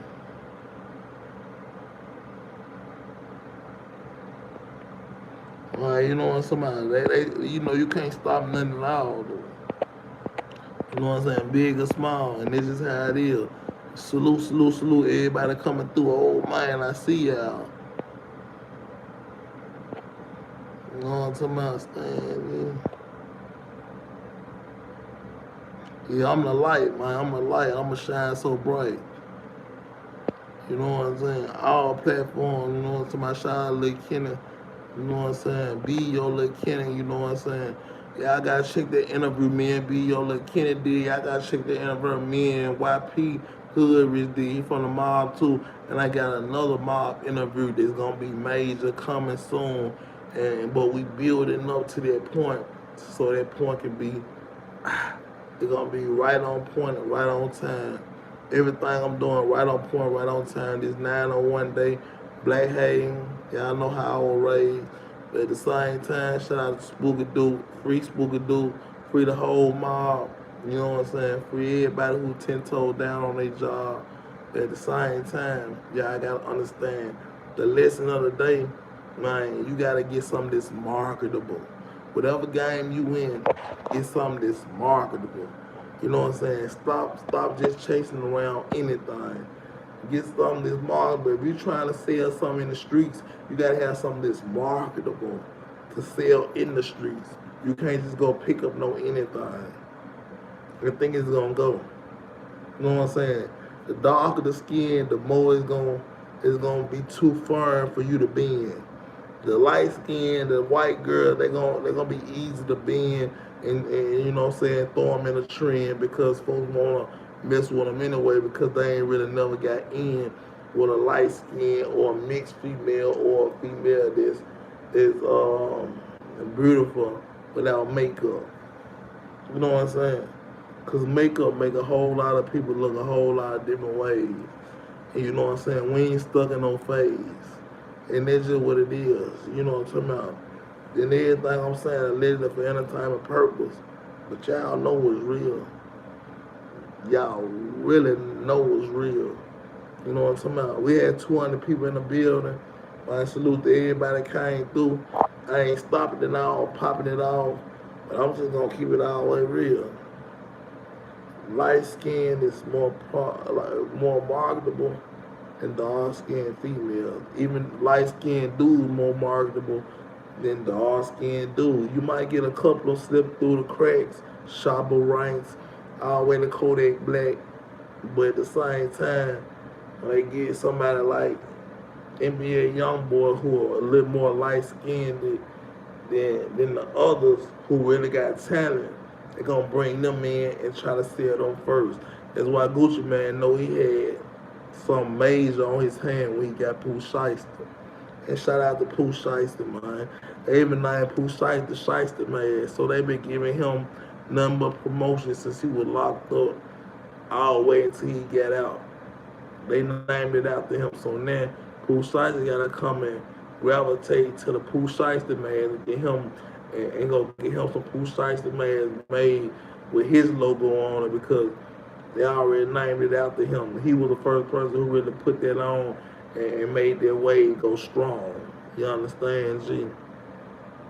You know what I'm saying? You can't stop nothing at all, though. You know what I'm saying? Big or small, and this is how it is. Salute, salute, salute, everybody coming through. Oh, man, I see y'all. You know what I'm talking about? Stand, yeah, I'm the light, man. I'm the light. I'm going to shine so bright. You know what I'm saying? All platforms, you know what I'm talking about? Shine Lil Kenny. You know what I'm saying? Be your little Kenny, you know what I'm saying? Y'all gotta check the interview me and Be Your Little Kenny did. Y'all gotta check the interview me and YP Hood did. He from the mob too. And I got another mob interview that's gonna be major coming soon. But we building up to that point, so that point can be it's gonna be right on point and right on time. Everything I'm doing right on point, right on time. This 901 day, Black Haven, y'all know how I was raised. But at the same time, shout out to Spooky Doo, free Spooky Doo, free the whole mob. You know what I'm saying? Free everybody who 10-toed down on their job. But at the same time, y'all gotta understand the lesson of the day, man, you gotta get something that's marketable. Whatever game you in, get something that's marketable. You know what I'm saying? Stop just chasing around anything. Get something that's marketable. If you're trying to sell something in the streets, you gotta have something that's marketable to sell in the streets. You can't just go pick up no anything. I think it's gonna go. You know what I'm saying? The darker the skin, the more it's gonna be too firm for you to bend. The light skin, the white girl, they're gonna be easy to bend and you know what I'm saying, throw them in a trend, because folks wanna mess with them anyway, because they ain't really never got in with a light skin or a mixed female or a female that's beautiful without makeup. You know what I'm saying? Because makeup make a whole lot of people look a whole lot of different ways. And you know what I'm saying? We ain't stuck in no phase. And that's just what it is. You know what I'm talking about? And everything I'm saying allegedly for entertainment purpose. But y'all know what's real. Y'all really know what's real. You know what I'm talking about? We had 200 people in the building. I salute to everybody that came through. I ain't stopping it all, popping it off. But I'm just going to keep it all the way real. light skin is more marketable than dark skinned females. Even light skinned dudes more marketable than dark skinned dudes. You might get a couple of slip through the cracks, sharper ranks, all the way to Kodak Black, but at the same time, when they get somebody like NBA YoungBoy who are a little more light skinned than the others who really got talent, they're gonna bring them in and try to sell them first. That's why Gucci Man know he had some major on his hand when he got Pooh Shiesty. And shout out to Pooh Shiesty, man. They even named Pooh Shiesty Shiesty Man. So they been giving him nothing but promotion since he was locked up all the way until he got out. They named it after him. So now Pooh Shiesty gotta come and gravitate to the Pooh Shiesty Man and get him and go get him some Pooh Shiesty Man made with his logo on it because they already named it after him. He was the first person who really put that on and made their wave go strong. You understand, G?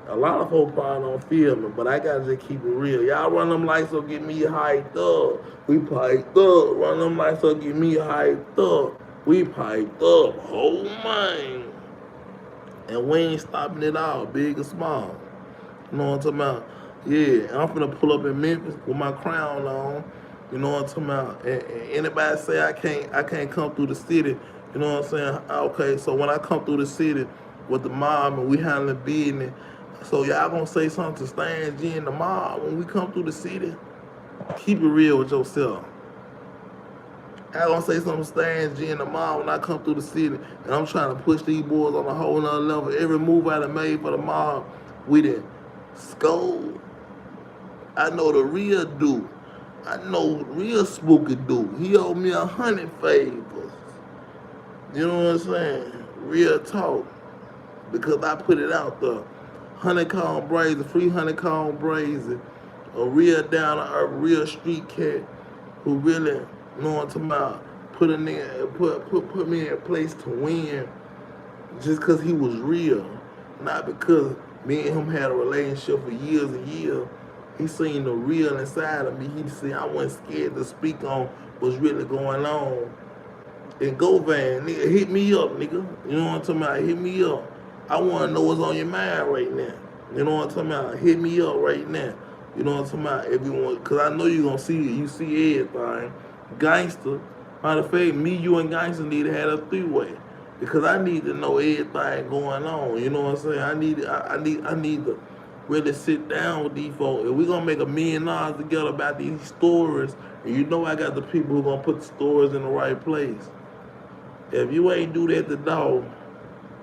A lot of folks probably don't feel me, but I gotta just keep it real. Y'all run them lights up, get me hyped up. We piped up. Run them lights up, get me hyped up. We piped up. Oh man. And we ain't stopping it all, big or small. You know what I'm talking about? Yeah, I'm finna pull up in Memphis with my crown on. You know what I'm talking about? And anybody say I can't come through the city, you know what I'm saying? Okay, so when I come through the city with the mob and we handling business, so y'all gonna say something to Stan G and the mob when we come through the city? Keep it real with yourself. I gonna say something to Stan G and the mob when I come through the city and I'm trying to push these boys on a whole nother level. Every move I done made for the mob, we done scold. I know the real dude. I know real spooky dude. He owed me 100 favors. You know what I'm saying? Real talk. Because I put it out there. Honeycomb Brazy, free honeycomb Brazy. A real down to earth, real street cat who really, you know what I'm talking about, put me in a place to win just because he was real. Not because me and him had a relationship for years and years. He seen the real inside of me. He said I wasn't scared to speak on what's really going on. And go van, nigga, hit me up, nigga. You know what I'm talking about? Hit me up. I want to know what's on your mind right now. You know what I'm talking about? Hit me up right now. You know what I'm talking about? If you want, cause I know you gonna see it. You see everything. Gangster. Matter of fact, me, you, and Gangster need to have a three-way. Because I need to know everything going on. You know what I'm saying? I need to really sit down with these folks. If we gonna make $1 million together about these stories, and you know I got the people who gonna put the stories in the right place. If you ain't do that to dog,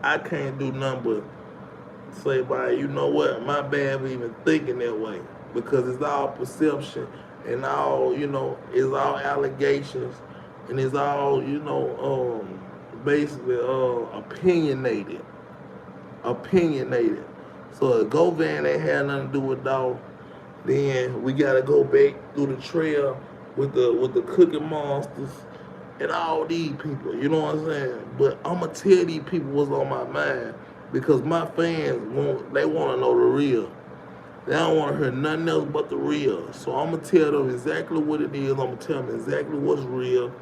I can't do nothing but say, "Bye, you know what? My bad for even thinking that way." Because it's all perception and all, you know, it's all allegations and it's all, you know, basically opinionated. Opinionated. So if Govan ain't had nothing to do with dog, then we gotta go back through the trail with the cooking monsters and all these people, you know what I'm saying? But I'ma tell these people what's on my mind because my fans wanna know the real. They don't wanna hear nothing else but the real. So I'ma tell them exactly what it is. I'ma tell them exactly what's real. You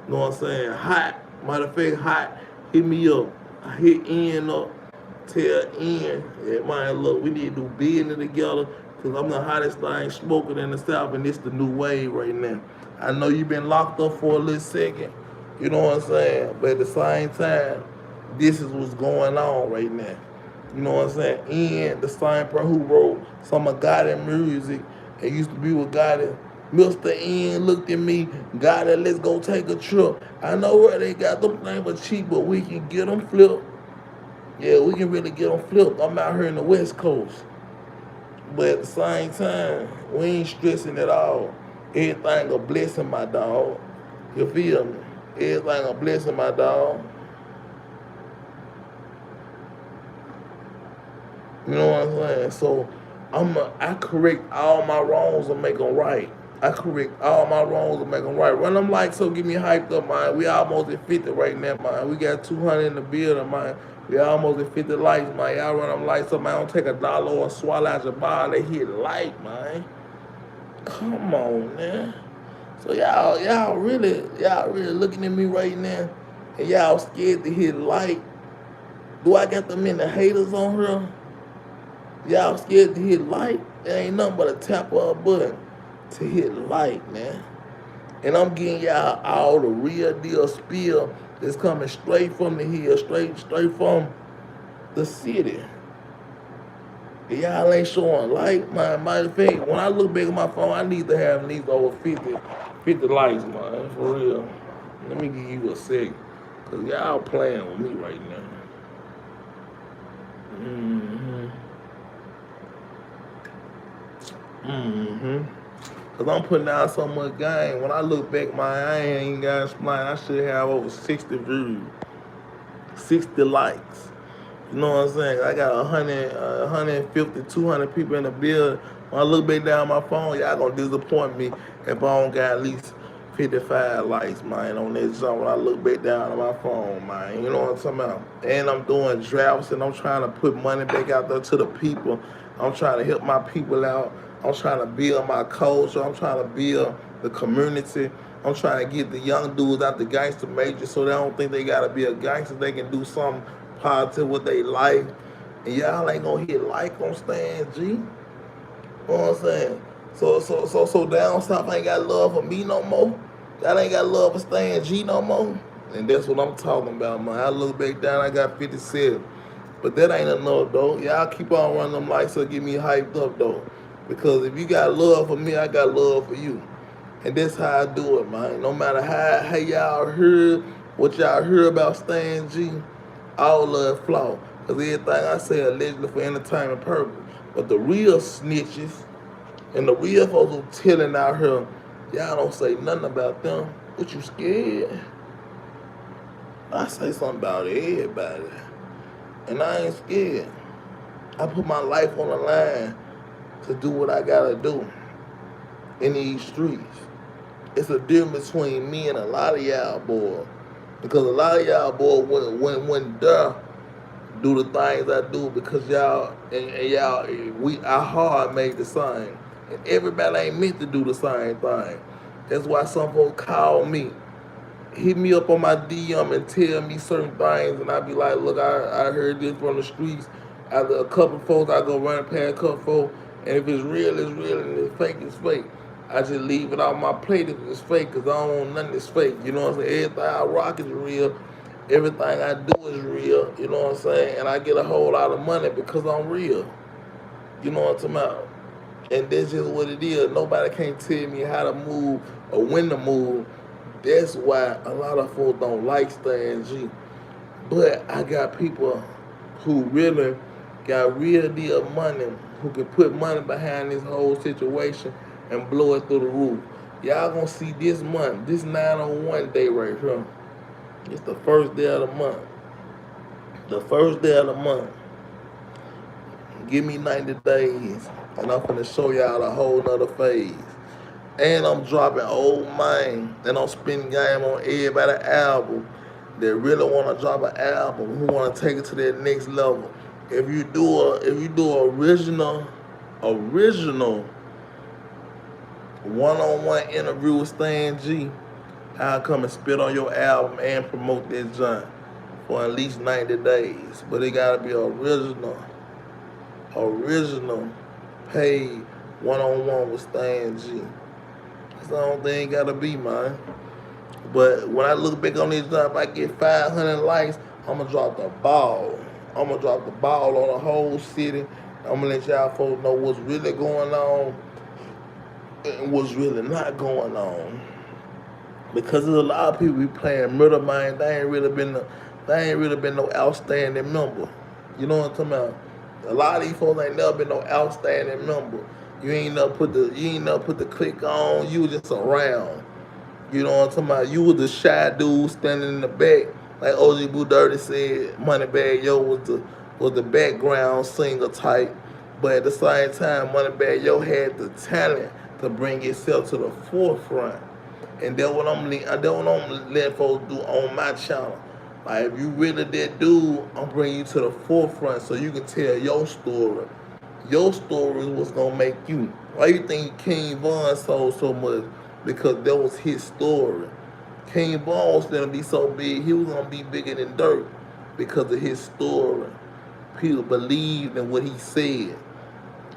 know what I'm saying? Hot. Matter of fact, hot. Hit me up. I hit Ian up. Tell Ian, yeah, man, look, we need to do business together because I'm the hottest thing smoking in the South and it's the new wave right now. I know you've been locked up for a little second, you know what I'm saying? But at the same time, this is what's going on right now. You know what I'm saying? Ian, the same person who wrote some of Gotti music and used to be with Gotti. Mr. Ian looked at me, Gotti, let's go take a trip. I know where they got them things for cheap, but we can get them flipped. Yeah, we can really get them flipped. I'm out here in the West Coast. But at the same time, we ain't stressing at all. Everything a blessing, my dog. You feel me? Everything a blessing, my dog. You know what I'm saying? So I correct all my wrongs and make them right. I correct all my wrongs and make them right. Run them lights so get me hyped up, man. We almost at 50 right now, man. We got 200 in the building, man. We almost at 50 lights, man. Y'all run them lights up, man. Don't take $1 or swallow out your bar. They hit light, man. Come on, man. So y'all really looking at me right now, and y'all scared to hit like. Do I got them many haters on here? Y'all scared to hit like? It ain't nothing but a tap of a button to hit like, man. And I'm getting y'all all the real deal spill that's coming straight from the hill, straight from the city. Y'all ain't showing like, matter of fact, when I look back at my phone, I need to have at least over 50 likes, man, for real. Let me give you a second, cause y'all playing with me right now. Cause I'm putting out so much game. When I look back, I ain't got explain. I should have over 60 views, 60 likes. You know what I'm saying? I got 150, 200 people in the building. When I look back down my phone, y'all gonna disappoint me if I don't got at least 55 likes, man, on this jump. When I look back down on my phone, man, you know what I'm talking about? And I'm doing drafts and I'm trying to put money back out there to the people. I'm trying to help my people out. I'm trying to build my culture. I'm trying to build the community. I'm trying to get the young dudes out the gangster major so they don't think they gotta be a gangster. They can do something positive with their life. And y'all ain't gonna hit like on Stan G. You know what I'm saying? So down south ain't got love for me no more. Y'all ain't got love for Stan G no more. And that's what I'm talking about, man. I look back down, I got 57. But that ain't enough, though. Y'all keep on running them lights so get me hyped up, though. Because if you got love for me, I got love for you. And that's how I do it, man. No matter how y'all heard, what y'all heard about Stan G, all of it flawed. Because everything I say allegedly for entertainment purpose. But the real snitches and the real folks who telling out here, y'all don't say nothing about them. What you scared? I say something about everybody. And I ain't scared. I put my life on the line to do what I gotta do in these streets. It's a difference between me and a lot of y'all boys. Because a lot of y'all boys when there do the things I do because y'all and y'all our heart made the same. And everybody ain't meant to do the same thing. That's why some folks call me, hit me up on my DM and tell me certain things, and I be like, look, I heard this from the streets. A couple folks, I go running past a couple folks, and if it's real, it's real, and if it's fake, it's fake. I just leave it off my plate if it's fake, because I don't want nothing that's fake. You know what I'm saying? Everything I rock is real. Everything I do is real. You know what I'm saying? And I get a whole lot of money because I'm real. You know what I'm talking about? And that's just what it is. Nobody can't tell me how to move or when to move. That's why a lot of folks don't like Stan G. But I got people who really got real deal money, who can put money behind this whole situation and blow it through the roof. Y'all gonna see this month, this 901 day right here. It's the first day of the month. The first day of the month. Give me 90 days, and I'm finna show y'all a whole nother phase. And I'm dropping old mine, and I'm spending game on everybody album that really want to drop an album, who want to take it to that next level. If you do original one-on-one interview with Stan G, I'll come and spit on your album and promote that joint for at least 90 days. But it gotta be original, paid one-on-one with Stan G. That's the only thing it gotta be, man. But when I look back on this job, if I get 500 likes, I'm gonna drop the ball. I'm gonna drop the ball on the whole city. I'm gonna let y'all folks know what's really going on and what's really not going on. Because there's a lot of people be playing murder mind. They ain't really been no outstanding member. You know what I'm talking about? A lot of these folks ain't never been no outstanding member. You ain't never put the click on. You was just around. You know what I'm talking about? You was the shy dude standing in the back, like OG Boo Dirty said. Moneybagg Yo was the background singer type, but at the same time, Moneybagg Yo had the talent to bring itself to the forefront. And that's what I'm letting folks do on my channel. Like, if you really that dude, I'm bringing you to the forefront so you can tell your story. Your story is what's gonna make you. Why you think King Von sold so much? because that was his story. King Von was gonna be so big, he was gonna be bigger than Dirt because of his story. People believed in what he said.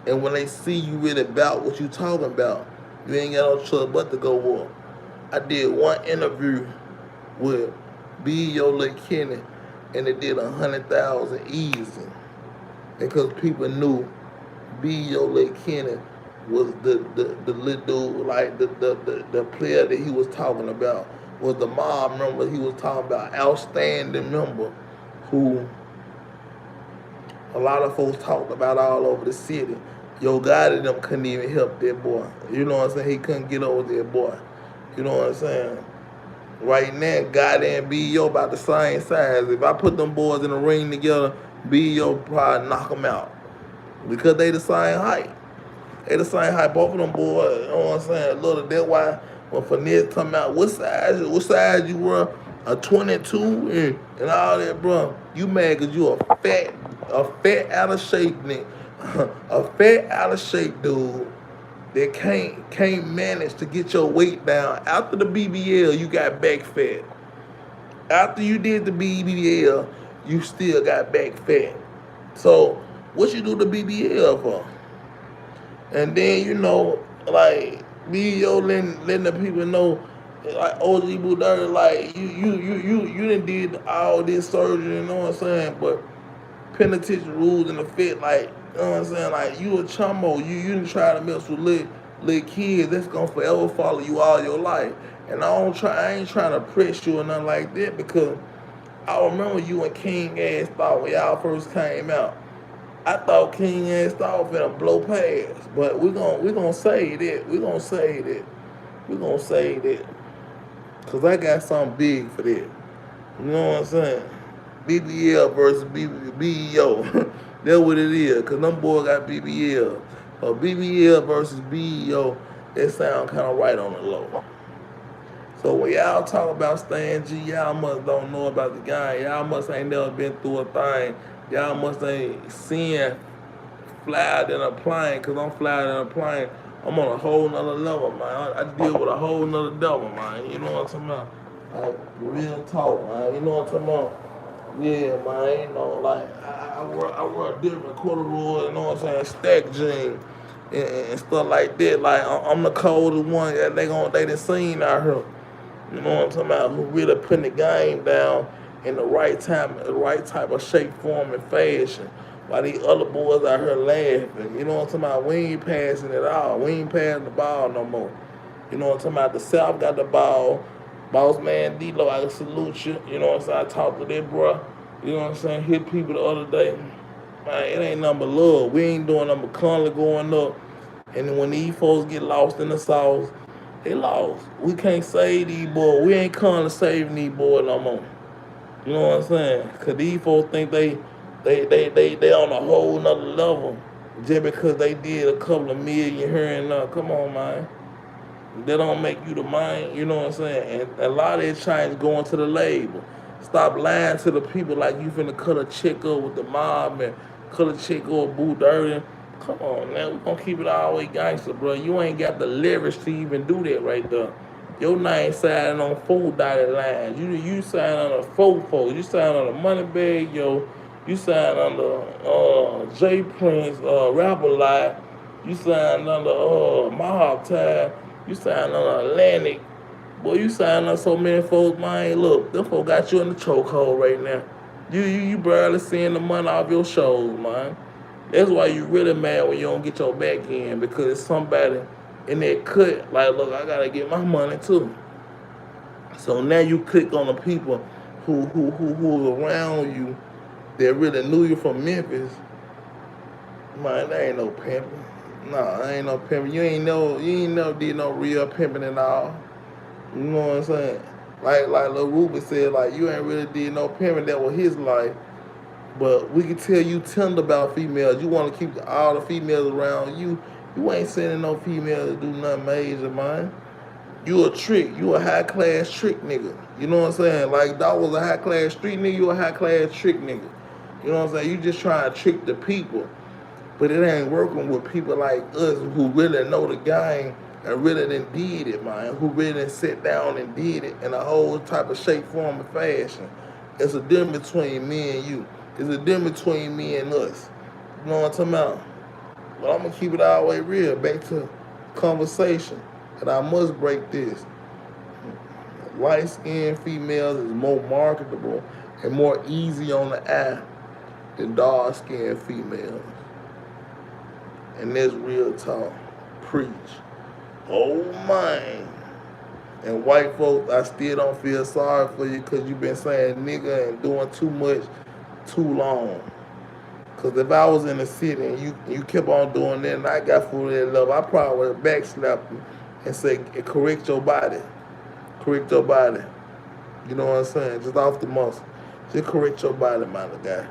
And when they see you really about what you talking about, you ain't got no choice but to go up. I did one interview with B.O. Lil Kenny, and it did 100,000 easy. Because people knew B.O. Lil Kenny was the little dude, like the player that he was talking about was the mob member he was talking about, outstanding member who a lot of folks talked about all over the city. Yo God and them couldn't even help that boy. You know what I'm saying? He couldn't get over that boy. You know what I'm saying? Right now, God and B.O. about the same size. If I put them boys in a ring together, B.O. probably knock them out. Because they the same height. They the same height. Both of them boys, you know what I'm saying? Little, that's why when Finesse come out, what size you were? A 22 and all that, bro. You mad because you a fat out of shape nigga. A fat out of shape dude that can't manage to get your weight down. After the BBL, you got back fat. After you did the BBL, you still got back fat. So what you do the BBL for? And then like BBO letting the people know, like OG Boo Dirty, like you done did all this surgery, you know what I'm saying? But penitentiary rules in effect, like, you know what I'm saying? Like, you a chummo, you didn't try to mess with little kids, that's gonna forever follow you all your life. And I ain't trying to press you or nothing like that, because I remember you and King Ass thought when y'all first came out. I thought King Ass thought finna blow past, but we gonna say that. We gonna say that. We gonna say that. Cause I got something big for that. You know what I'm saying? BBL versus BEO. That's what it is. Cause them boys got BBL. BBL versus BEO, it sound kind of right on the low. So when y'all talk about Stan G, y'all must don't know about the guy. Y'all must ain't never been through a thing. Y'all must ain't seen fly in a plane, cause I'm flying in a plane. I'm on a whole nother level, man. I deal with a whole nother devil, man. You know what I'm talking about? Like, real talk, man. You know what I'm talking about? Yeah, man. You know, like, I wear a different corduroy, you know what I'm saying? Stack jeans and stuff like that. Like, I'm the coldest one that they done seen out here. You know what I'm talking about? Who really putting the game down in the right time, the right type of shape, form, and fashion. While these other boys out here laughing. You know what I'm talking about? We ain't passing it all. We ain't passing the ball no more. You know what I'm talking about? The South got the ball. Boss man D-Lo, I can salute you. You know what I'm saying? I talked to that bro. You know what I'm saying? Hit people the other day. Man, it ain't nothing but love. We ain't doing nothing but constantly going up. And then when these folks get lost in the sauce, they lost. We can't save these boys. We ain't coming to saving these boys no more. You know what I'm saying? Cause these folks think they on a whole nother level just because they did a couple of million here and there. Come on, man. They don't make you the man, you know what I'm saying? And a lot of this change going to the label. Stop lying to the people like you finna cut a check up with the mob and cut a check up with Boo Dirty. Come on, man. We gonna keep it all the way gangster, bro. You ain't got the leverage to even do that right there. Your name signing on 4 dotted lines. You sign on a 4. You sign on a money bag, yo. You sign under J Prince, Rapper Lot. You sign under Mohawk Tide. You sign on Atlantic. Boy, you sign on so many folks, man. Look, them folks got you in the chokehold right now. You barely seeing the money off your shows, man. That's why you really mad when you don't get your back in, because it's somebody in that cut, like, look, I gotta get my money too. So now you click on the people who's around you that really knew you from Memphis. Man, there ain't no pimping. Nah, ain't no pimping. You ain't never did no real pimping at all. You know what I'm saying? Like Lil Ruby said, like, you ain't really did no pimping. That was his life. But we can tell you tender about females. You want to keep all the females around you. You ain't sending no females to do nothing major, man. You a trick. You a high-class trick nigga. You know what I'm saying? Like, that was a high-class street nigga. You a high-class trick nigga. You know what I'm saying? You just trying to trick the people. But it ain't working with people like us who really know the game and really done did it, man. Who really done sat down and did it in a whole type of shape, form, and fashion. It's a difference between me and you. It's a difference between me and us. You know what I'm talking about? But I'm gonna keep it all the way real. Back to conversation. And I must break this. Light skinned females is more marketable and more easy on the eye than dark skinned females. And that's real talk. Preach. Oh man. And white folks, I still don't feel sorry for you because you've been saying nigga and doing too much too long. Because if I was in the city and you kept on doing that and I got full of that love, I probably would have backslapped you and say, correct your body. Correct your body. You know what I'm saying? Just off the muscle. Just correct your body, my little guy.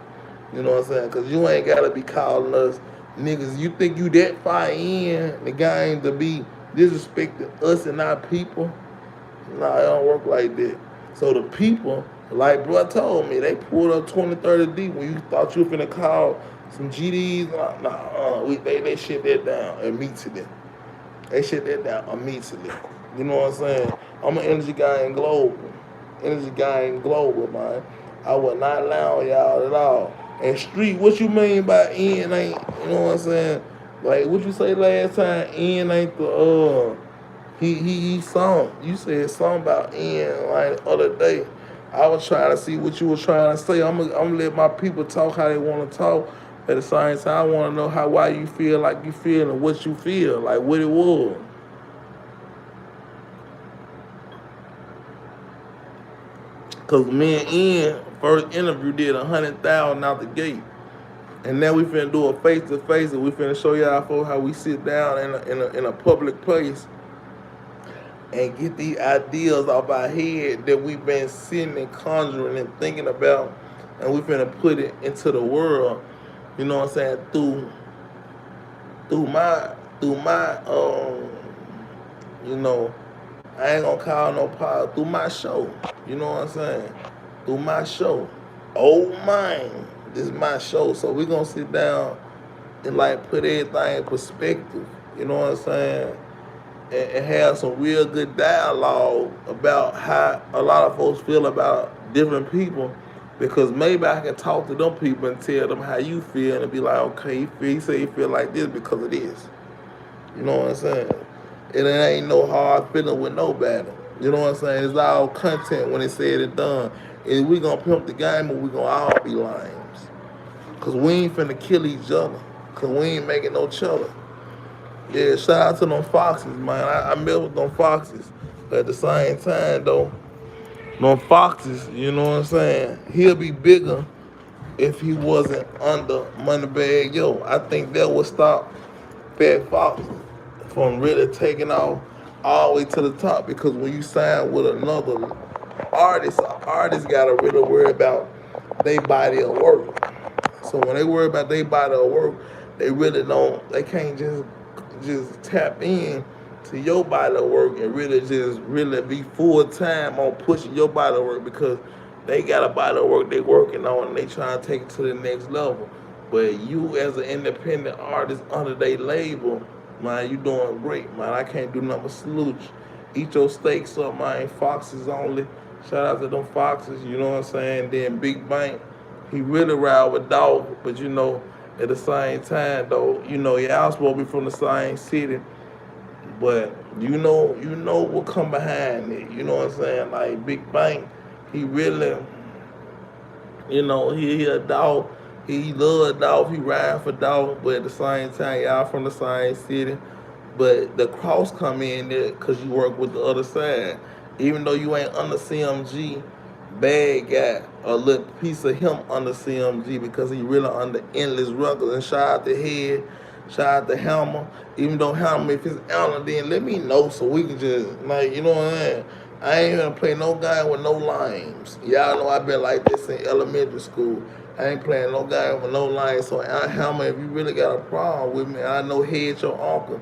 You know what I'm saying? Because you ain't got to be calling us niggas. You think you that far in the game to be disrespecting us and our people? Nah, it don't work like that. So the people, like bro told me, they pulled up 20, 30 deep when you thought you were finna call some GDs. They shit that down immediately. They shut that down immediately. You know what I'm saying? I'm an energy guy in global. Energy guy in global, man. I would not allow y'all at all. And street, what you mean by N ain't, you know what I'm saying? Like, what you say last time? N ain't the, he song. You said something about N, like, the other day. I was trying to see what you were trying to say. I'm gonna let my people talk how they want to talk. At the same time, I want to know why you feel like you feel and what you feel, like what it was. Cause me and Ian first interview did 100,000 out the gate, and now we finna do a face to face, and we finna show y'all for how we sit down in a public place and get these ideas off our head that we've been sitting and conjuring and thinking about, and we finna put it into the world. You know what I'm saying? Through my you know, I ain't gonna call no power through my show. You know what I'm saying? Through my show. Oh man, this is my show. So we gonna sit down and like put everything in perspective. You know what I'm saying? And have some real good dialogue about how a lot of folks feel about different people, because maybe I can talk to them people and tell them how you feel and be like, okay, he say he feel like this because of this. You know what I'm saying? And it ain't no hard feeling with nobody. You know what I'm saying? It's all content when it's said and done. And we gonna pimp the game or we gonna all be limes. Cause we ain't finna kill each other. Cause we ain't making no cheddar. Yeah, shout out to them foxes, man. I met with them foxes. But at the same time, though, them foxes, you know what I'm saying? He'll be bigger if he wasn't under Moneybag Yo. I think that would stop Fat Fox from really taking off all the way to the top, because when you sign with another artist, gotta really worry about their body of work. So when they worry about their body of work, they can't just tap in to your body of work and really be full time on pushing your body of work, because they got a body of work they working on and they trying to take it to the next level. But you as an independent artist under their label, man, you doing great, man. I can't do nothing but salute you. Eat your steaks up, man. Foxes only. Shout out to them foxes, you know what I'm saying? Then Big Bank, he really ride with dog, but you know, at the same time though, you know, y'all supposed to be from the same city, but you know what come behind it. You know what I'm saying? Like Big Bank, he really, you know, he a dog. He love dog. He ride for dog, but at the same time, y'all from the same city. But the cross come in there because you work with the other side. Even though you ain't under CMG, Bad got a little piece of him under CMG because he really under Endless Records. And shout out to Head, shout out to Hammer. Even though Hammer, if it's Allen, then let me know so we can just, like, you know what I mean? I ain't gonna play no guy with no limes. Y'all know I've been like this in elementary school. I ain't playing no guy with no lines. So Hammer, if you really got a problem with me, I know Head your uncle.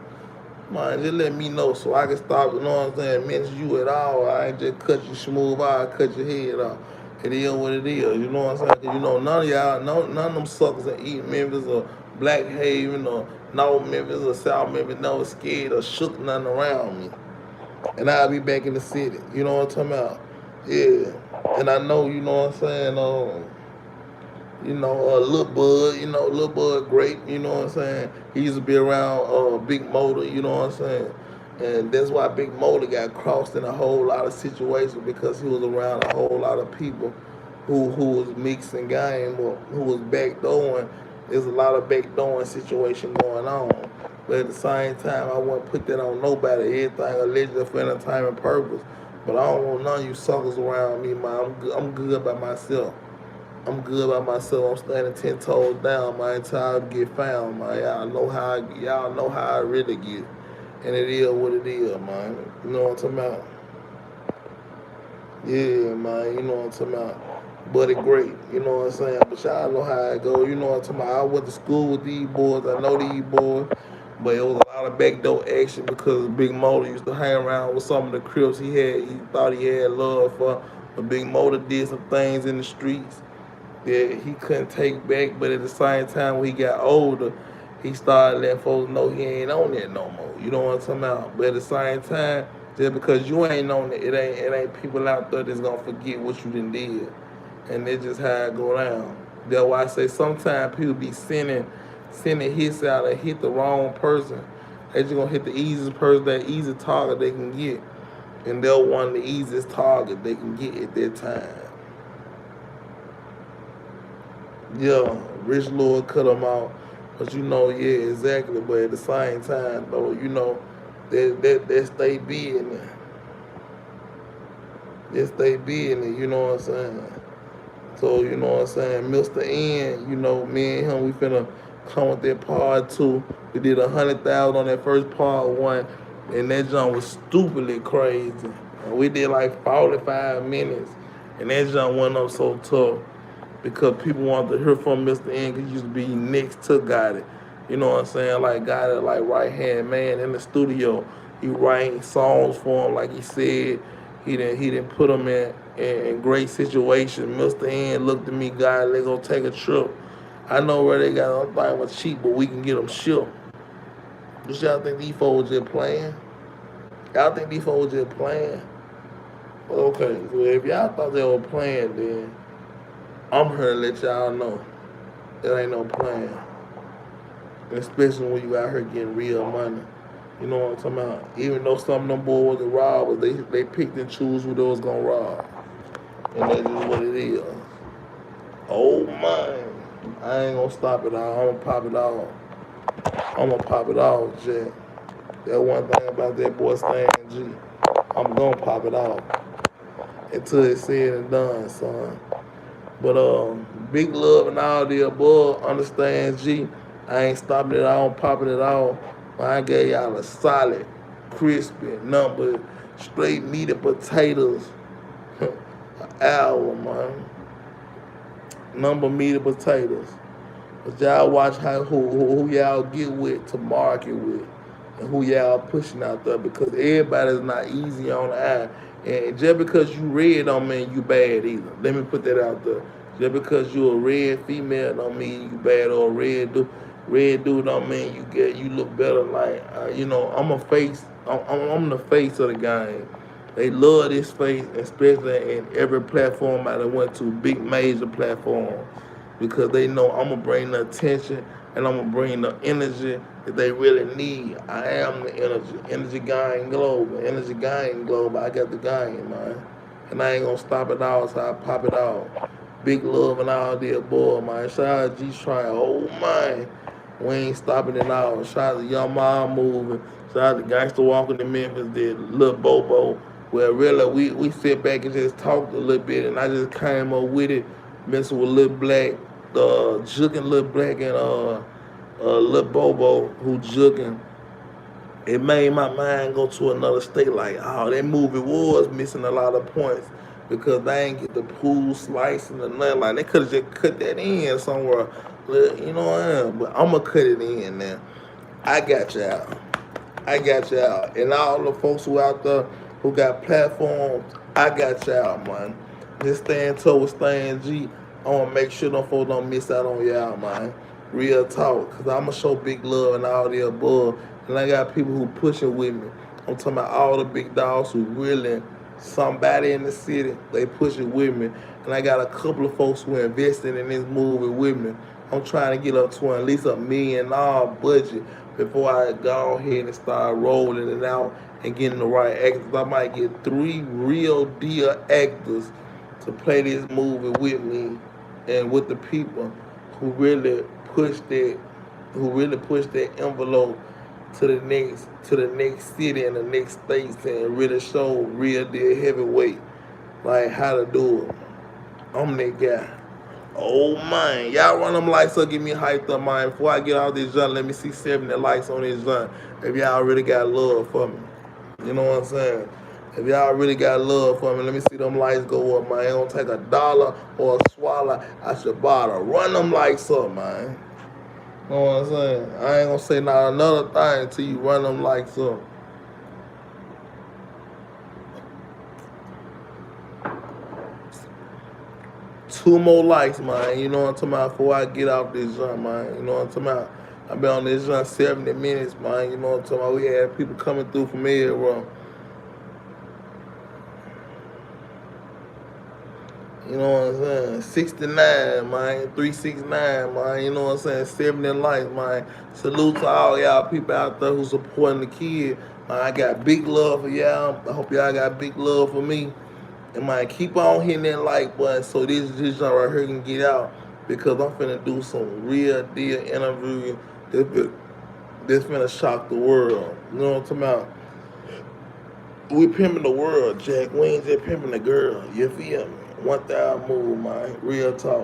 Man, just let me know so I can stop, you know what I'm saying, mention you at all. I ain't just cut you smooth out, cut your head off. It is what it is, you know what I'm saying? 'Cause you know, none of y'all, none of them suckers that eat Memphis or Black Haven or North Memphis or South Memphis never scared or shook nothing around me. And I'll be back in the city. You know what I'm talking about? Yeah. And I know, you know what I'm saying, Lil Bud, Lil Bud Grape, you know what I'm saying? He used to be around Big Motor, you know what I'm saying? And that's why Big Motor got crossed in a whole lot of situations because he was around a whole lot of people who was mixing game or who was backdooring. There's a lot of backdooring situation going on. But at the same time, I wouldn't put that on nobody. Everything allegedly for entertainment purpose. But I don't want none of you suckers around me, man. I'm good by myself. I'm good by myself. I'm standing 10 toes down, man, until I get found, man. Y'all know how I really get. And it is what it is, man. You know what I'm talking about? Yeah, man, you know what I'm talking about. But it great, you know what I'm saying? But y'all know how it go, you know what I'm talking about. I went to school with these boys, I know these boys. But it was a lot of backdoor action because Big Motor used to hang around with some of the crips he thought he had love for. But Big Motor did some things in the streets that he couldn't take back, but at the same time, when he got older, he started letting folks know he ain't on that no more. You know what I'm talking about? But at the same time, just because you ain't on it, it ain't people out there that's gonna forget what you done did, and that's just how it go down. That's why I say sometimes people be sending hits out and hit the wrong person. They just gonna hit the easiest person, that easy target they can get, and they'll want the easiest target they can get at that time. Yeah, Rich Lord cut them out. But yeah, exactly. But at the same time, though, that stay being there. They stay being there, you know what I'm saying? So, you know what I'm saying? Mr. N, me and him, we finna come with that part two. We did 100,000 on that first part one, and that jump was stupidly crazy. And we did like 45 minutes, and that jump went up so tough because people wanted to hear from Mr. N because he used to be next to Gotti. You know what I'm saying? Like Gotti, like right hand man in the studio. He writing songs for him, like he said. He didn't put him in great situations. Mr. N looked at me, Gotti, they gonna take a trip. I know where they got them thing was cheap, but we can get them shipped. But y'all think these folks just playing? Y'all think these folks just playing? Okay, so if y'all thought they were playing, then I'm here to let y'all know it ain't no plan. Especially when you out here getting real money. You know what I'm talking about? Even though some of them boys were robbers, they picked and choose who they was gonna rob. And that's just what it is. Oh man. I ain't gonna stop it all. I'm gonna pop it off. I'm gonna pop it off, Jack. That one thing about that boy Stan G. I'm gonna pop it off. Until it's said and done, son. But big love and all the above. Understand, G. I ain't stopping it. I don't popping it all. I gave y'all a solid, crispy number, straight meat and potatoes. An hour, man. Number meat and potatoes. But y'all watch who y'all get with to market with, and who y'all pushing out there because everybody's not easy on the eye. And just because you red don't mean you bad either. Let me put that out there. Just because you a red female don't mean you bad, or a red dude don't mean you look better. Like I'm a face. I'm the face of the game. They love this face, especially in every platform I done went to, big major platform, because they know I'm gonna bring the attention and I'm gonna bring the energy that they really need. I am the energy gang global, energy gang global. I got the gang, man, and I ain't gonna stop it all, so I pop it off. Big love and all the above, man. Shout out to G-Try, oh man. We ain't stopping it all. Shout out to Young Mom Moving. Shout out to Gangsta Walking in Memphis, did Lil Bobo. Where really we sit back and just talked a little bit, and I just came up with it, messing with Lil Black, juking Lil Black and Lil Bobo who juking. It made my mind go to another state like, oh, that movie was missing a lot of points because they ain't get the pool slicing or nothing. Like, they could have just cut that in somewhere. You know what I mean? But I'm going to cut it in now. I got y'all. And all the folks who out there who got platforms, I got y'all, man. Just stand toe with Stan G. I want to make sure them folks don't miss out on y'all, man. Real talk, cause I'ma show big love and all the above. And I got people who pushing with me. I'm talking about all the big dogs who really somebody in the city. They pushing with me. And I got a couple of folks who are investing in this movie with me. I'm trying to get up to at least $1 million budget before I go ahead and start rolling it out and getting the right actors. I might get 3 real deal actors to play this movie with me and with the people who really push that envelope to the next city and the next states and really show real deal heavyweight like how to do it. I'm that guy. Oh man, y'all run them lights up, get me hyped up, man. Before I get out this joint, let me see 70 likes on this joint. If y'all really got love for me. You know what I'm saying? If y'all really got love for me, let me see them lights go up, man. It don't take $1 or a swallow. I should bother. Run them lights up, man. You know what I'm saying? I ain't gonna say not another thing until you run them lights up. 2 more likes, man. You know what I'm talking about? Before I get off this jump, man. You know what I'm talking about? I've been on this jump 70 minutes, man. You know what I'm talking about? We had people coming through from everywhere. You know what I'm saying? 69, man. 369, man. You know what I'm saying? 70 likes, man. Salute to all y'all people out there who supporting the kid. Man, I got big love for y'all. I hope y'all got big love for me. And man, keep on hitting that like button so this joint right here can get out because I'm finna do some real deal interview that's finna shock the world. You know what I'm talking about? We pimping the world, Jack. We ain't just pimping the girl. You feel me? 1,000 move, man. Real talk.